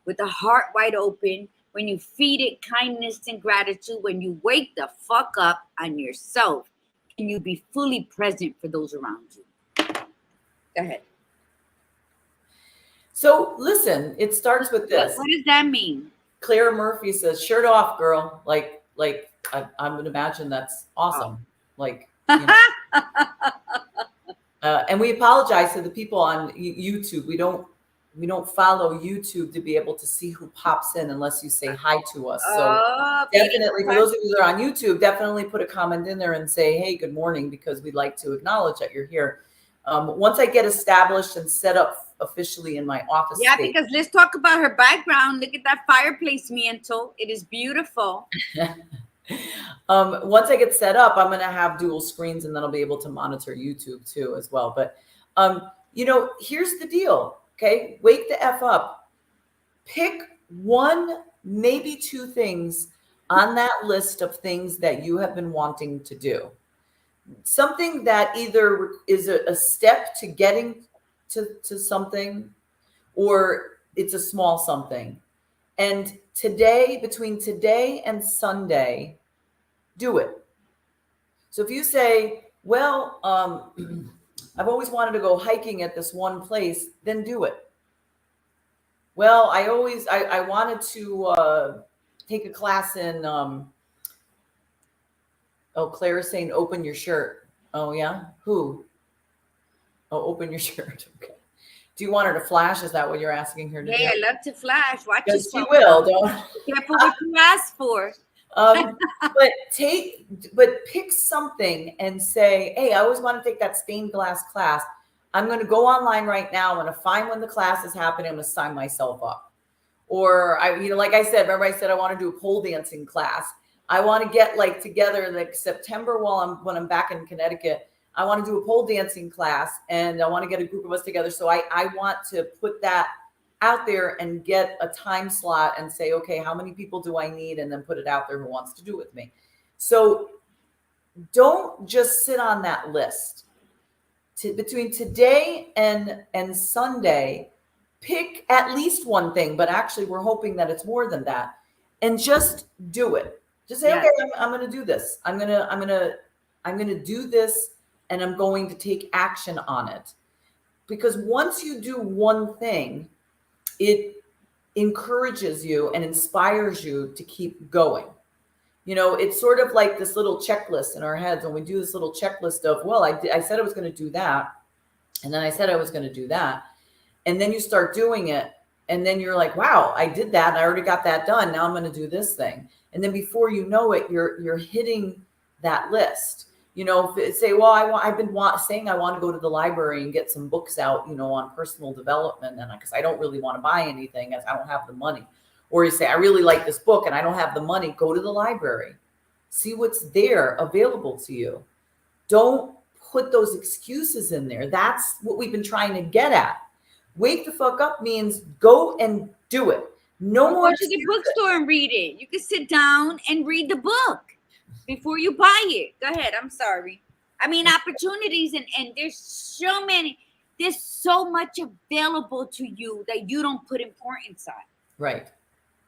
B: with a heart wide open, when you feed it kindness and gratitude, when you wake the fuck up on yourself, and you be fully present for those around you. Go ahead.
A: So listen, it starts with this.
B: What does that mean?
A: Clara Murphy says, shirt off, girl. Like I would imagine that's awesome. Like, you know. And we apologize to the people on YouTube. We don't follow YouTube to be able to see who pops in unless you say hi to us. So definitely, for those of you that are on YouTube, definitely put a comment in there and say, hey, good morning, because we'd like to acknowledge that you're here. Once I get established and set up officially in my office.
B: Yeah, because let's talk about her background. Look at that fireplace, Miento. It is beautiful.
A: Once I get set up, I'm going to have dual screens, and then I'll be able to monitor YouTube too as well. But, you know, here's the deal. Okay. Wake the F up. Pick one, maybe two things on that list of things that you have been wanting to do. Something that either is a step to getting to something, or it's a small something. And today, between today and Sunday, do it. So if you say, well, I've always wanted to go hiking at this one place, then do it. Well, I wanted to take a class in, Claire's saying, open your shirt. Oh, yeah? Who? Oh, open your shirt. Okay. Do you want her to flash? Is that what you're asking her to do?
B: Yeah, I love to flash. Watch
A: yes,
B: yourself.
A: She will. Don't.
B: Be careful what you ask for.
A: But pick something and say, hey, I always want to take that stained glass class. I'm going to go online right now. I'm going to find when the class is happening. I'm going to sign myself up. Or like I said, remember I said I want to do a pole dancing class. I want to get like together like September when I'm back in Connecticut. I want to do a pole dancing class, and I want to get a group of us together. So I want to put that out there and get a time slot and say, okay, how many people do I need? And then put it out there who wants to do it with me. So don't just sit on that list. Between today and Sunday, pick at least one thing, but actually we're hoping that it's more than that, and just do it. Just say, okay, I'm going to do this. I'm going to do this, and I'm going to take action on it. Because once you do one thing, it encourages you and inspires you to keep going. You know, it's sort of like this little checklist in our heads when we do this little checklist of, well, I said I was going to do that. And then I said I was going to do that. And then you start doing it. And then you're like, wow, I did that. And I already got that done. Now I'm going to do this thing. And then before you know it, you're hitting that list. You know, say, well, I've been saying I want to go to the library and get some books out, you know, on personal development. And because I don't really want to buy anything as I don't have the money. Or you say, I really like this book and I don't have the money. Go to the library. See what's there available to you. Don't put those excuses in there. That's what we've been trying to get at. Wake the fuck up means go and do it. No more.
B: Go to the bookstore and read it. You can sit down and read the book before you buy it. Go ahead. I'm sorry. I mean, opportunities and there's so many. There's so much available to you that you don't put importance on.
A: Right.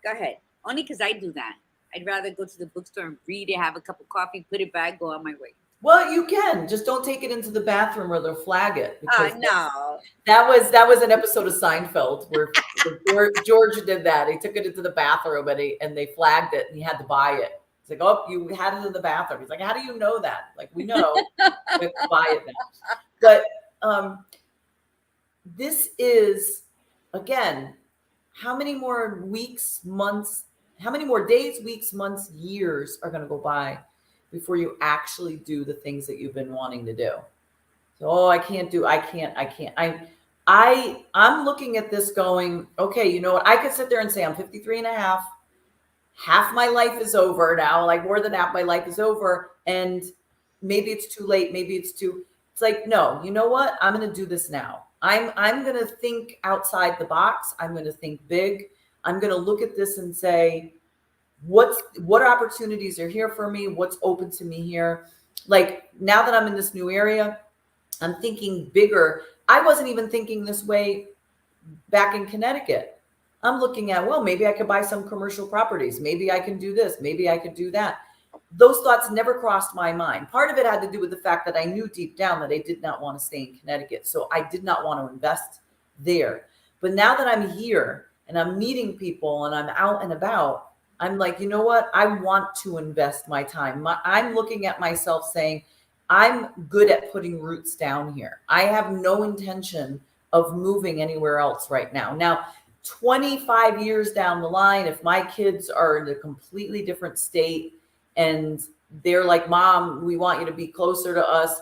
B: Go ahead. Only because I do that. I'd rather go to the bookstore and read it, have a cup of coffee, put it back, go on my way.
A: Well, you can. Just don't take it into the bathroom or they'll flag it.
B: No.
A: That was an episode of Seinfeld where George did that. He took it into the bathroom and they flagged it and he had to buy it. It's like, oh, you had it in the bathroom. He's like, how do you know that? Like, we know. We have to buy it now. But this is, again, how many more weeks, months, how many more days, weeks, months, years are going to go by before you actually do the things that you've been wanting to do? So, oh, I can't. I'm looking at this going, okay, you know what? I could sit there and say I'm 53 and a half. Half my life is over now. Like more than half my life is over. And maybe it's too late. Maybe it's like, no, you know what? I'm going to do this now. I'm going to think outside the box. I'm going to think big. I'm going to look at this and say, what opportunities are here for me? What's open to me here? Like now that I'm in this new area, I'm thinking bigger. I wasn't even thinking this way back in Connecticut. I'm looking at, well, maybe I could buy some commercial properties. Maybe I can do this. Maybe I could do that. Those thoughts never crossed my mind. Part of it had to do with the fact that I knew deep down that I did not want to stay in Connecticut. So I did not want to invest there. But now that I'm here and I'm meeting people and I'm out and about, I'm like, you know what? I want to invest my time. I'm looking at myself saying, I'm good at putting roots down here. I have no intention of moving anywhere else right now. Now, 25 years down the line, if my kids are in a completely different state and they're like, Mom, we want you to be closer to us,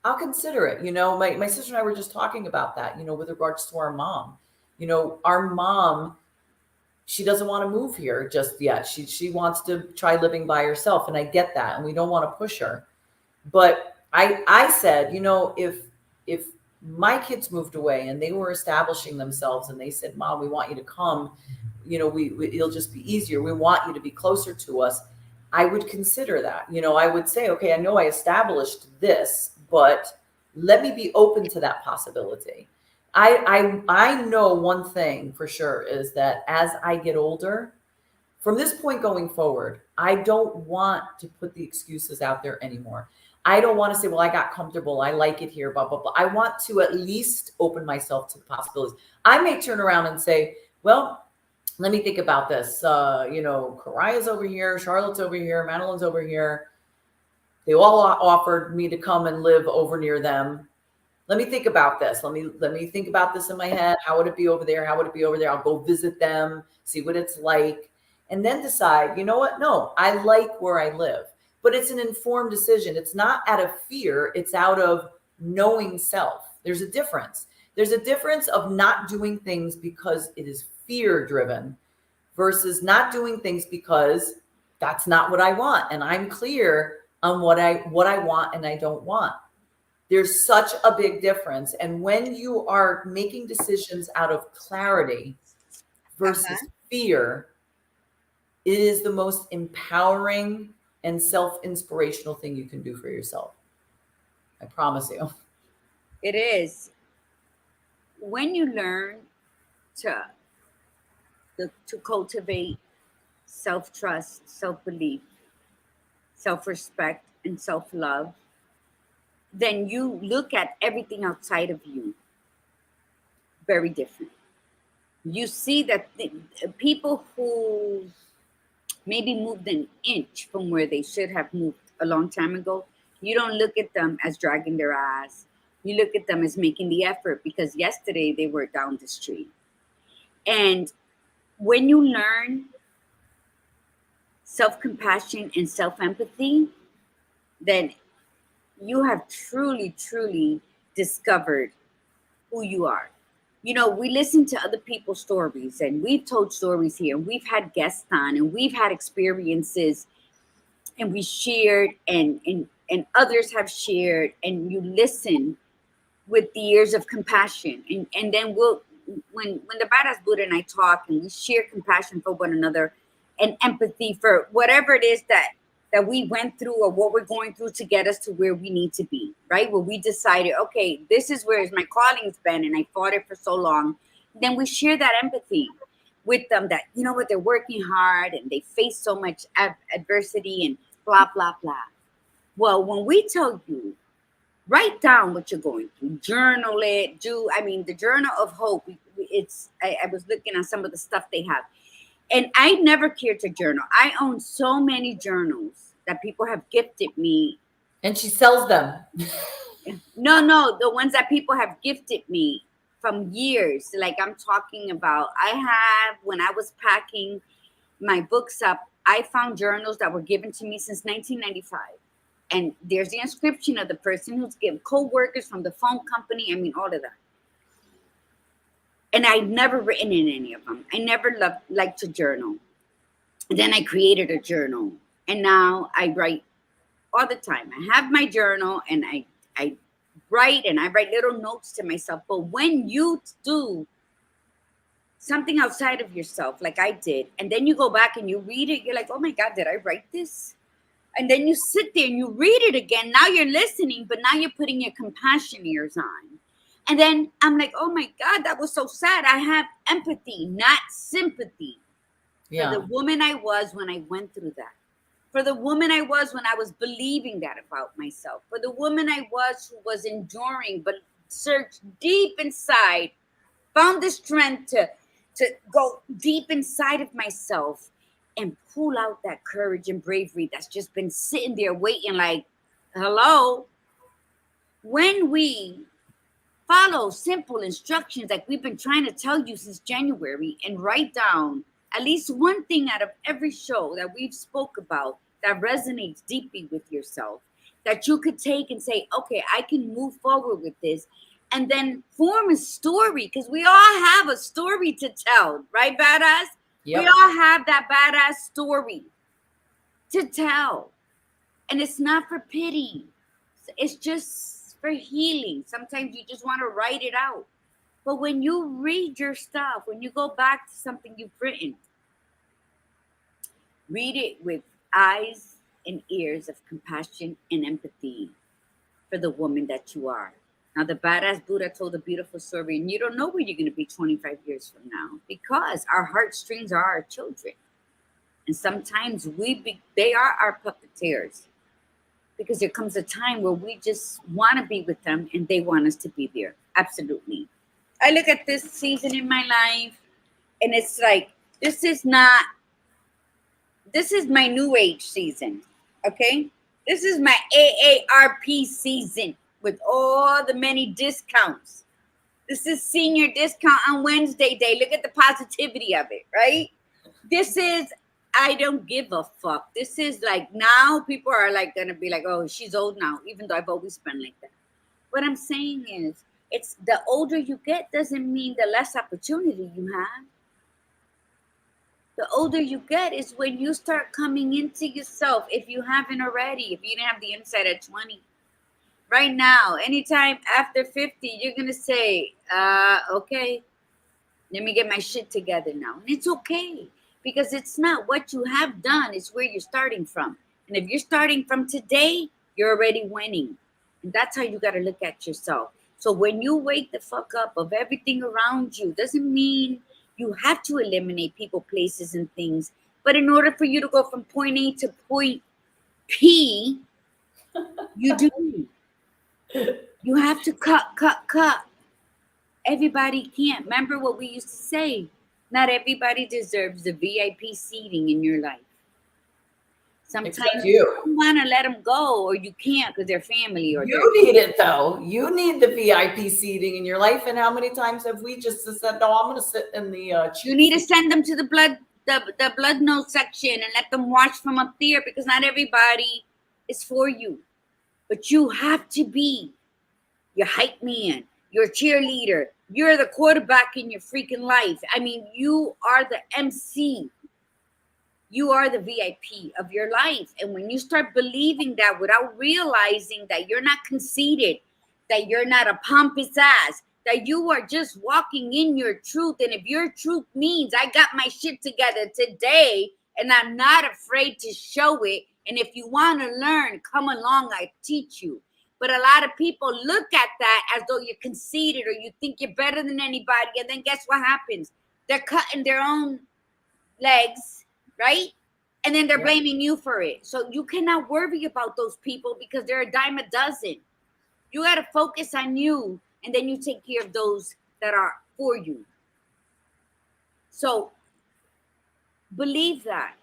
A: I'll consider it. You know, my sister and I were just talking about that, you know, with regards to our mom. You know, our mom, she doesn't want to move here just yet. She wants to try living by herself. And I get that. And we don't want to push her. But I said, you know, if my kids moved away and they were establishing themselves and they said, Mom, we want you to come, you know, it'll just be easier. We want you to be closer to us. I would consider that. You know, I would say, okay, I know I established this, but let me be open to that possibility. I know one thing for sure is that as I get older, from this point going forward, I don't want to put the excuses out there anymore. I don't want to say, well, I got comfortable. I like it here, blah, blah, blah. I want to at least open myself to the possibilities. I may turn around and say, well, let me think about this. You know, Karaya's over here. Charlotte's over here. Madeline's over here. They all offered me to come and live over near them. Let me think about this. Let me think about this in my head. How would it be over there? How would it be over there? I'll go visit them, see what it's like, and then decide, you know what? No, I like where I live. But it's an informed decision. It's not out of fear. It's out of knowing self. There's a difference. There's a difference of not doing things because it is fear driven versus not doing things because that's not what I want. And I'm clear on what I want and I don't want. There's such a big difference. And when you are making decisions out of clarity versus fear, it is the most empowering and self-inspirational thing you can do for yourself. I promise you.
B: It is. When you learn to cultivate self-trust, self-belief, self-respect, and self-love, then you look at everything outside of you very different. you see that people who maybe moved an inch from where they should have moved a long time ago, you don't look at them as dragging their ass. You look at them as making the effort because yesterday they were down the street. And when you learn self-compassion and self-empathy, then you have truly, truly discovered who you are. You know, we listen to other people's stories and we've told stories here and we've had guests on and we've had experiences and we shared and others have shared, and you listen with the ears of compassion. And then we'll when the badass Buddha and I talk and we share compassion for one another and empathy for whatever it is that we went through or what we're going through to get us to where we need to be, right? Where we decided, okay, this is where my calling's been and I fought it for so long. Then we share that empathy with them that, you know what, they're working hard and they face so much adversity and blah, blah, blah. Well, when we tell you, write down what you're going through, journal it, the Journal of Hope, I was looking at some of the stuff they have. And I never cared to journal. I own so many journals that people have gifted me.
A: And she sells them.
B: No, the ones that people have gifted me from years. Like I'm talking about, I have, when I was packing my books up, I found journals that were given to me since 1995. And there's the inscription of the person who's given, co-workers from the phone company. I mean, all of that. And I'd never written in any of them. I never liked to journal. And then I created a journal. And now I write all the time. I have my journal and I write and I write little notes to myself. But when you do something outside of yourself, like I did, and then you go back and you read it, you're like, oh my God, did I write this? And then you sit there and you read it again. Now you're listening, but now you're putting your compassion ears on. And then I'm like, oh my God, that was so sad. I have empathy, not sympathy.
A: Yeah.
B: For the woman I was when I went through that. For the woman I was when I was believing that about myself. For the woman I was who was enduring, but searched deep inside, found the strength to go deep inside of myself and pull out that courage and bravery that's just been sitting there waiting like, hello. When we follow simple instructions like we've been trying to tell you since January and write down at least one thing out of every show that we've spoke about that resonates deeply with yourself, that you could take and say, okay, I can move forward with this, and then form a story, because we all have a story to tell, right, badass? Yep. We all have that badass story to tell. And it's not for pity. It's just for healing. Sometimes you just want to write it out. But when you read your stuff, when you go back to something you've written, read it with eyes and ears of compassion and empathy for the woman that you are. Now, the badass Buddha told a beautiful story, and you don't know where you're going to be 25 years from now, because our heartstrings are our children. And sometimes they are our puppeteers, because there comes a time where we just want to be with them and they want us to be there. Absolutely. I look at this season in my life and it's like, this is my new age season. Okay. This is my AARP season with all the many discounts. This is senior discount on Wednesday day. Look at the positivity of it, right? This is, I don't give a fuck. This is like, now people are like going to be like, oh, she's old now, even though I've always been like that. What I'm saying is, it's the older you get doesn't mean the less opportunity you have. The older you get is when you start coming into yourself. If you haven't already, if you didn't have the insight at 20, right now, anytime after 50, you're going to say, okay, let me get my shit together now. And it's okay, because it's not what you have done, it's where you're starting from. And if you're starting from today, you're already winning. And that's how you got to look at yourself. So when you wake the fuck up of everything around you, doesn't mean you have to eliminate people, places, and things. But in order for you to go from point A to point P, you do. You have to cut. Everybody can't. Remember what we used to say? Not everybody deserves the VIP seating in your life. Sometimes
A: Except
B: you
A: you.
B: don't want to let them go, or you can't because they're family, or
A: You need it though. You need the VIP seating in your life. And how many times have we just said, "No, I'm going to sit in the cheap
B: you need to
A: seat."
B: send them to the blood note section and let them watch from up there, because not everybody is for you. But you have to be your hype man, your cheerleader. You're the quarterback in your freaking life. I mean, you are the MC. You are the VIP of your life. And when you start believing that without realizing that you're not conceited, that you're not a pompous ass, that you are just walking in your truth. And if your truth means I got my shit together today and I'm not afraid to show it. And if you want to learn, come along, I teach you. But a lot of people look at that as though you're conceited or you think you're better than anybody. And then guess what happens? They're cutting their own legs, right? And then they're blaming you for it. So you cannot worry about those people because they're a dime a dozen. You got to focus on you, and then you take care of those that are for you. So believe that.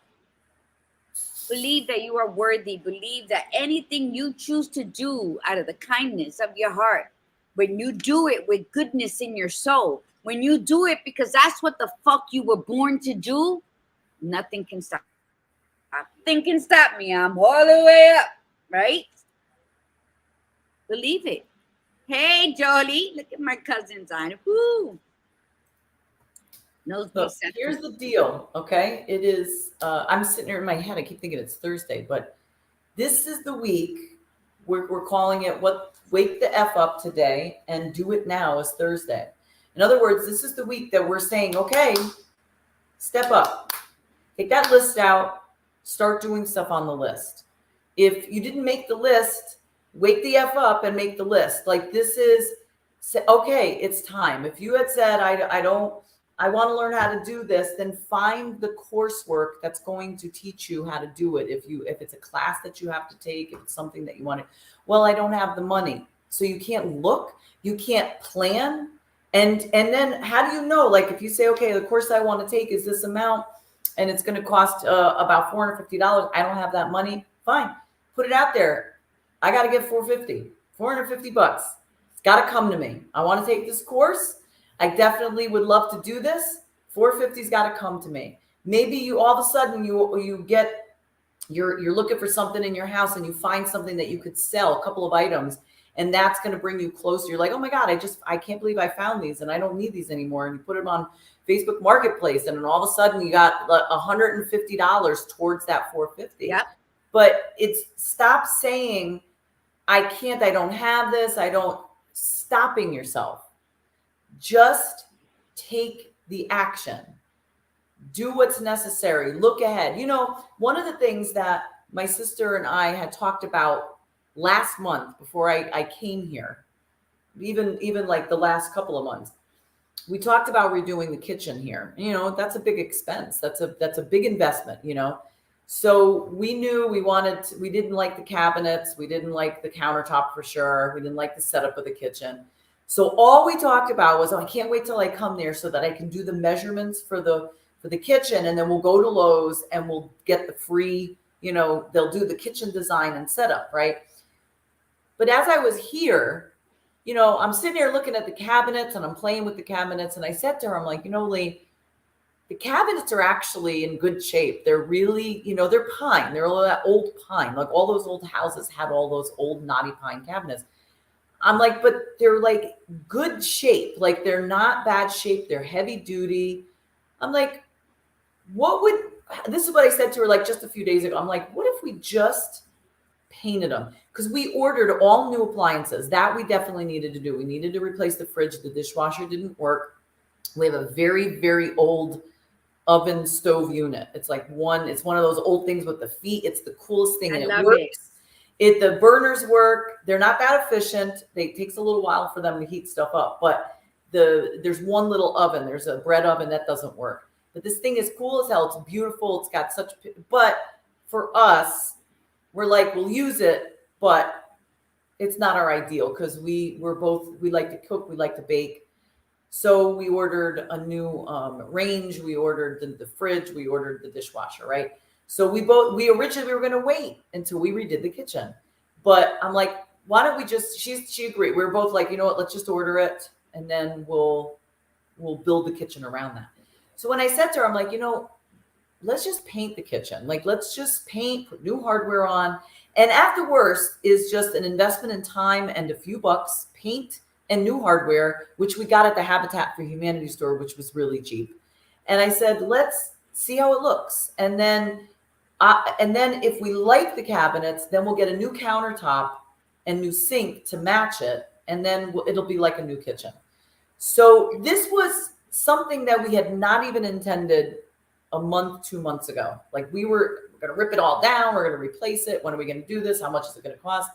B: Believe that you are worthy. Believe that anything you choose to do out of the kindness of your heart, when you do it with goodness in your soul, when you do it because that's what the fuck you were born to do, nothing can stop. Nothing can stop me. I'm all the way up, right? Believe it. Hey, Jolie, look at my cousins on. Woo.
A: Look, here's the deal, okay? It is, I'm sitting here in my head. I keep thinking it's Thursday, but this is the week we're calling it Wake the F Up today and do it now is Thursday. In other words, this is the week that we're saying, okay, step up. Take that list out, start doing stuff on the list. If you didn't make the list, wake the F up and make the list. Like this is, okay, it's time. If you had said, I want to learn how to do this, then find the coursework that's going to teach you how to do it. If it's a class that you have to take, if it's something that you want to, well, I don't have the money. So you can't look, you can't plan. And then how do you know? Like if you say, okay, the course I want to take is this amount and it's going to cost about $450. I don't have that money. Fine. Put it out there. I got to get $450 bucks. It's got to come to me. I want to take this course. I definitely would love to do this. $450's got to come to me. Maybe you all of a sudden you get, you're looking for something in your house and you find something that you could sell, a couple of items, and that's going to bring you closer. You're like, oh my God, I can't believe I found these and I don't need these anymore. And you put them on Facebook Marketplace, and then all of a sudden you got $150 towards that $450.
B: Yep.
A: But it's stop saying, I can't, I don't have this, stopping yourself. Just take the action. Do what's necessary. Look ahead. You know, one of the things that my sister and I had talked about last month before I came here, even like the last couple of months, we talked about redoing the kitchen here. You know, that's a big expense. That's a big investment, you know. So we knew we didn't like the cabinets. We didn't like the countertop for sure. We didn't like the setup of the kitchen. So all we talked about was, oh, I can't wait till I come there so that I can do the measurements for the kitchen. And then we'll go to Lowe's and we'll get the free, you know, they'll do the kitchen design and setup, right? But as I was here, you know, I'm sitting here looking at the cabinets and I'm playing with the cabinets. And I said to her, I'm like, you know, Lee, the cabinets are actually in good shape. They're really, you know, they're pine. They're all that old pine. Like all those old houses had all those old knotty pine cabinets. I'm like, but they're like good shape. Like they're not bad shape. They're heavy duty. I'm like, this is what I said to her like just a few days ago. I'm like, what if we just painted them? Because we ordered all new appliances. That we definitely needed to do. We needed to replace the fridge. The dishwasher didn't work. We have a very, very old oven stove unit. It's one of those old things with the feet. It's the coolest thing. And it works. The burners work. They're not that efficient. It takes a little while for them to heat stuff up. But there's one little oven. There's a bread oven that doesn't work. But this thing is cool as hell. It's beautiful. It's got but for us, we're like, we'll use it, but it's not our ideal because we like to cook. We like to bake. So we ordered a new range. We ordered the fridge. We ordered the dishwasher, right? So we originally we were going to wait until we redid the kitchen. But I'm like, why don't we just, she agreed. We were both like, you know what, let's just order it and then we'll build the kitchen around that. So when I said to her, I'm like, let's just paint the kitchen. Like, let's just paint, put new hardware on. And at the worst is just an investment in time and a few bucks, paint and new hardware, which we got at the Habitat for Humanity store, which was really cheap. And I said, let's see how it looks. And then if we like the cabinets, then we'll get a new countertop and new sink to match it. And then it'll be like a new kitchen. So this was something that we had not even intended a month, 2 months ago. Like we're going to rip it all down. We're going to replace it. When are we going to do this? How much is it going to cost?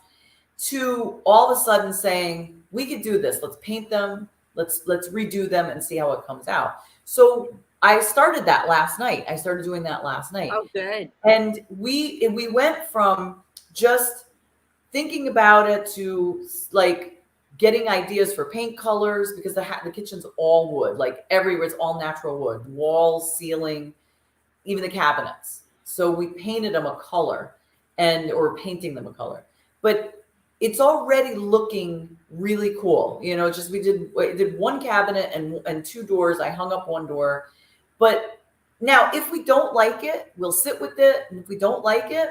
A: To all of a sudden saying, we could do this. Let's paint them. Let's redo them and see how it comes out. So I started that last night. I started doing that last night.
B: Oh, good.
A: And we went from just thinking about it to like getting ideas for paint colors, because the kitchen's all wood, like everywhere. It's all natural wood, walls, ceiling, even the cabinets. So we painted them a color or painting them a color, but it's already looking really cool. Just we did one cabinet and two doors. I hung up one door, but now if we don't like it, we'll sit with it. And if we don't like it,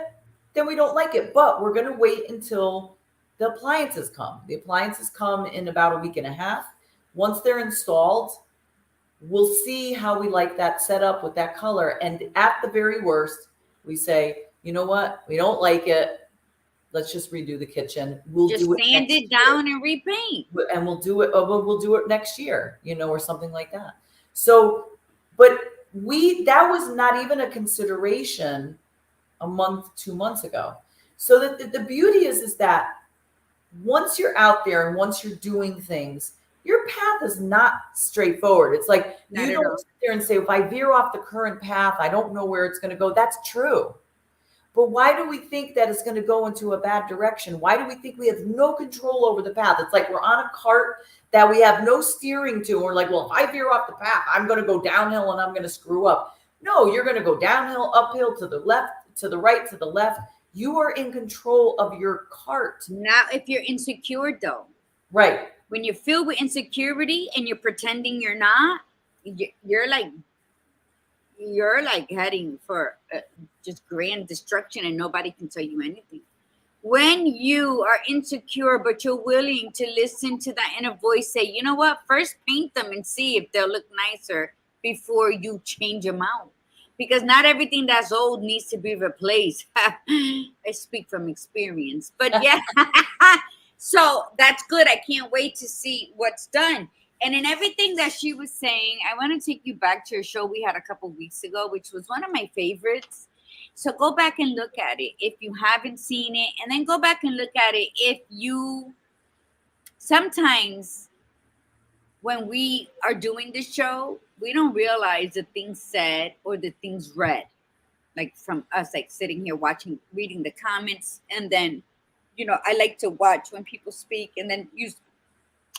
A: then we don't like it. But we're going to wait until the appliances come. The appliances come in about a week and a half. Once they're installed, we'll see how we like that setup with that color. And at the very worst, we say, you know what? We don't like it. Let's just redo the kitchen. We'll
B: just
A: do it
B: sand it down and repaint.
A: And we'll do it. We'll do it next year, or something like that. So, but that was not even a consideration a month, 2 months ago. So the beauty is that once you're out there and once you're doing things, your path is not straightforward. It's like you don't sit there and say, if I veer off the current path, I don't know where it's going to go. That's true. But why do we think that it's going to go into a bad direction? Why do we think we have no control over the path? It's like we're on a cart that we have no steering to. We're like, well, if I veer off the path, I'm going to go downhill and I'm going to screw up. No, you're going to go downhill, uphill, to the left, to the right, to the left. You are in control of your cart.
B: Now, if you're insecure, though.
A: Right.
B: When you're filled with insecurity and you're pretending you're not, you're like heading for just grand destruction and nobody can tell you anything. When you are insecure, but you're willing to listen to that inner voice say, you know what, first paint them and see if they'll look nicer before you change them out. Because not everything that's old needs to be replaced. I speak from experience. But yeah, so that's good. I can't wait to see what's done. And in everything that she was saying, I want to take you back to a show we had a couple weeks ago, which was one of my favorites. So go back and look at it if you haven't seen it. And then go back and look at it if you... Sometimes when we are doing the show, we don't realize the things said or the things read, like from us, like sitting here watching, reading the comments. And then, I like to watch when people speak and then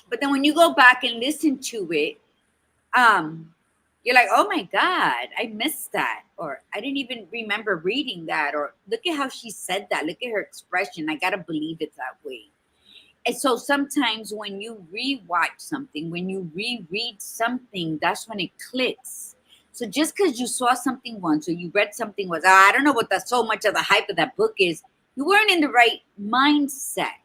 B: but then when you go back and listen to it, you're like, oh my God, I missed that. Or I didn't even remember reading that. Or look at how she said that. Look at her expression. I got to believe it that way. And so sometimes when you rewatch something, when you reread something, that's when it clicks. So just because you saw something once or you read something once, I don't know what so much of the hype of that book is, you weren't in the right mindset.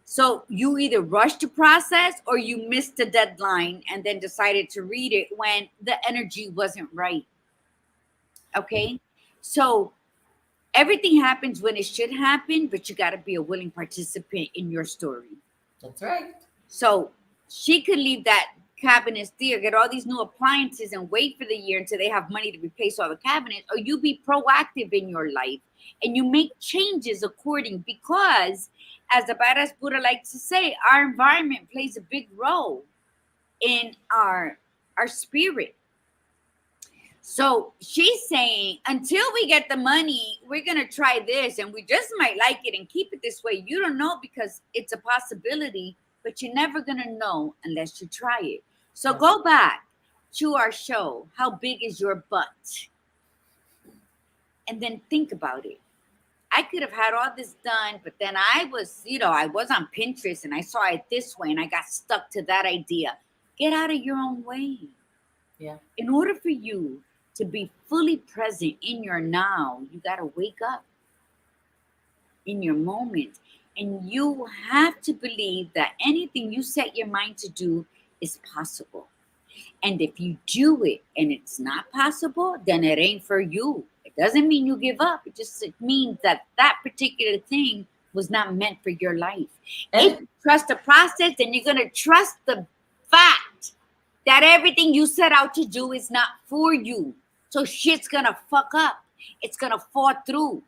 B: So you either rushed to process or you missed the deadline and then decided to read it when the energy wasn't right. Okay? So everything happens when it should happen, but you got to be a willing participant in your story.
A: That's right.
B: So she could leave that cabinet there, get all these new appliances and wait for the year until they have money to replace all the cabinets, or you be proactive in your life and you make changes according, because as the badass Buddha likes to say, our environment plays a big role in our spirit. So she's saying, until we get the money, we're going to try this and we just might like it and keep it this way. You don't know, because it's a possibility but you're never going to know unless you try it. So go back to our show, How Big Is Your Butt? And then think about it. I could have had all this done, but then I was, I was on Pinterest and I saw it this way and I got stuck to that idea. Get out of your own way.
A: Yeah.
B: In order for you to be fully present in your now, you got to wake up in your moment. And you have to believe that anything you set your mind to do is possible. And if you do it and it's not possible, then it ain't for you. It doesn't mean you give up. It means that particular thing was not meant for your life.
A: And
B: if you trust the process, then you're going to trust the fact that everything you set out to do is not for you. So shit's going to fuck up. It's going to fall through.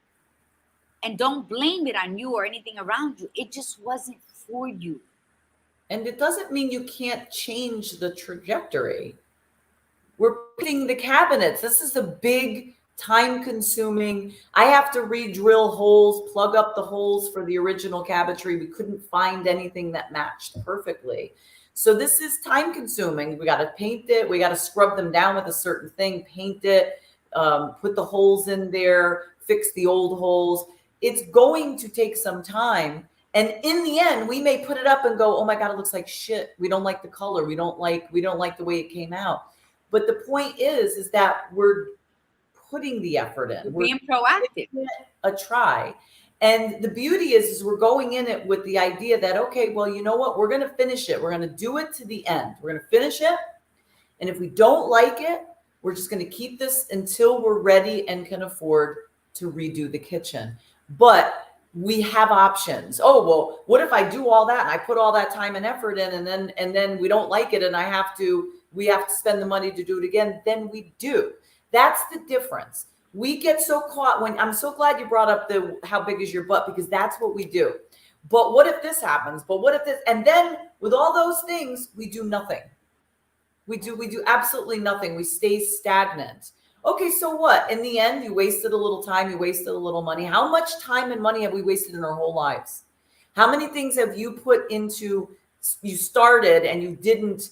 B: And don't blame it on you or anything around you. It just wasn't for you.
A: And it doesn't mean you can't change the trajectory. We're putting the cabinets. This is a big, time-consuming. I have to re-drill holes, plug up the holes for the original cabinetry. We couldn't find anything that matched perfectly. So this is time-consuming. We got to paint it. We got to scrub them down with a certain thing, paint it, put the holes in there, fix the old holes. It's going to take some time. And in the end, we may put it up and go, oh my God, it looks like shit. We don't like the color. We don't like the way it came out. But the point is that we're putting the effort in.
B: We're being proactive.
A: A try. And the beauty is we're going in it with the idea that, okay, well, you know what? We're going to finish it. We're going to do it to the end. We're going to finish it. And if we don't like it, we're just going to keep this until we're ready and can afford to redo the kitchen. But we have options. Oh, well, what if I do all that and I put all that time and effort in and then we don't like it and we have to spend the money to do it again? Then we do. That's the difference. We get so caught I'm so glad you brought up how big is your butt, because that's what we do. But what if this happens? But what if this? And then with all those things, we do nothing. We do absolutely nothing. We stay stagnant. Okay, so what? In the end, you wasted a little time, you wasted a little money. How much time and money have we wasted in our whole lives? How many things have you put into, you started and you didn't,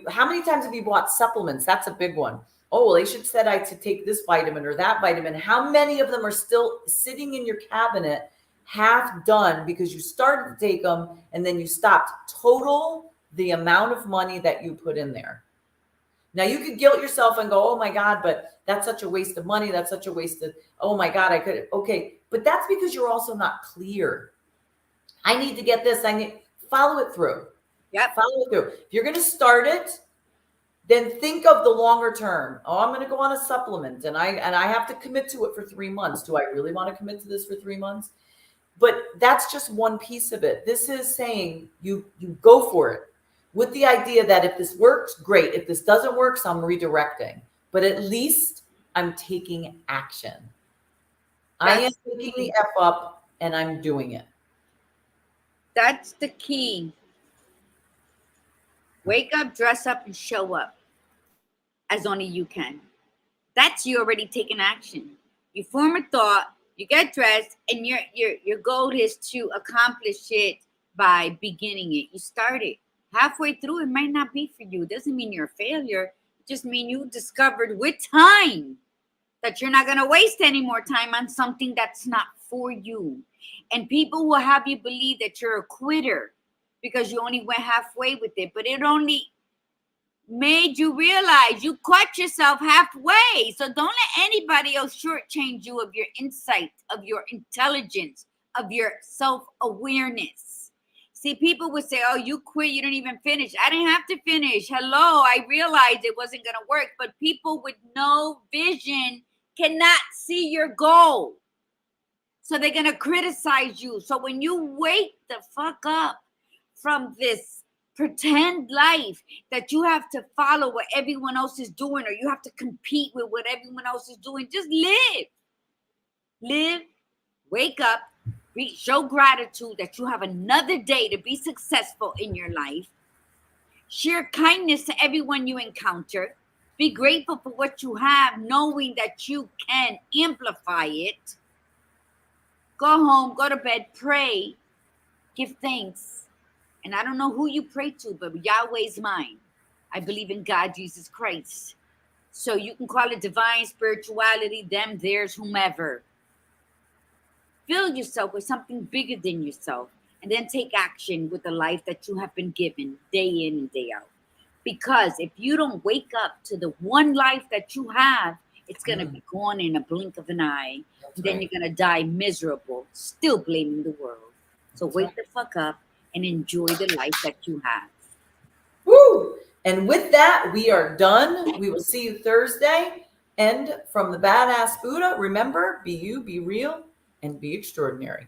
A: how many times have you bought supplements? That's a big one. Oh, well, they should said I to take this vitamin or that vitamin. How many of them are still sitting in your cabinet, half done because you started to take them and then you stopped? Total the amount of money that you put in there. Now you could guilt yourself and go, oh my God, but that's such a waste of money. That's such a waste of, oh my God, I could. Okay. But that's because you're also not clear. I need to get this. Follow it through.
B: Yeah.
A: Follow it through. If you're going to start it, then think of the longer term. Oh, I'm going to go on a supplement and I have to commit to it for 3 months. Do I really want to commit to this for 3 months? But that's just one piece of it. This is saying you go for it with the idea that if this works, great. If this doesn't work, so I'm redirecting. But at least I'm taking action. I am picking the F up and I'm doing it.
B: That's the key. Wake up, dress up, and show up as only you can. That's you already taking action. You form a thought, you get dressed, and your goal is to accomplish it by beginning it. You start it. Halfway through, it might not be for you. It doesn't mean you're a failure. It just means you discovered with time that you're not going to waste any more time on something that's not for you. And people will have you believe that you're a quitter because you only went halfway with it. But it only made you realize you caught yourself halfway. So don't let anybody else shortchange you of your insight, of your intelligence, of your self-awareness. See, people would say, oh, you quit, you didn't even finish. I didn't have to finish. Hello, I realized it wasn't going to work. But people with no vision cannot see your goal. So they're going to criticize you. So when you wake the fuck up from this pretend life that you have to follow what everyone else is doing or you have to compete with what everyone else is doing, just live. Live, wake up. Show gratitude that you have another day to be successful in your life. Share kindness to everyone you encounter. Be grateful for what you have, knowing that you can amplify it. Go home, go to bed, pray, give thanks, And I don't know who you pray to, but Yahweh's mine. I believe in God, Jesus Christ. So you can call it divine spirituality, them, theirs, whomever. Fill yourself with something bigger than yourself, and then take action with the life that you have been given day in and day out. Because if you don't wake up to the one life that you have, it's going to be gone in a blink of an eye.
A: That's
B: And then
A: right.
B: you're going to die miserable, still blaming the world. So
A: That's
B: wake
A: right.
B: the fuck up and enjoy the life that you have.
A: Woo! And with that, we are done. We will see you Thursday. And from the Badass Buddha, remember, be you, be real, and be extraordinary.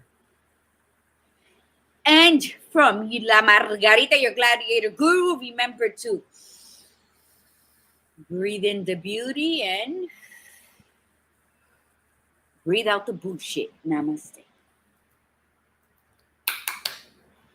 B: And from La Margarita, your gladiator guru, remember to breathe in the beauty and breathe out the bullshit. Namaste.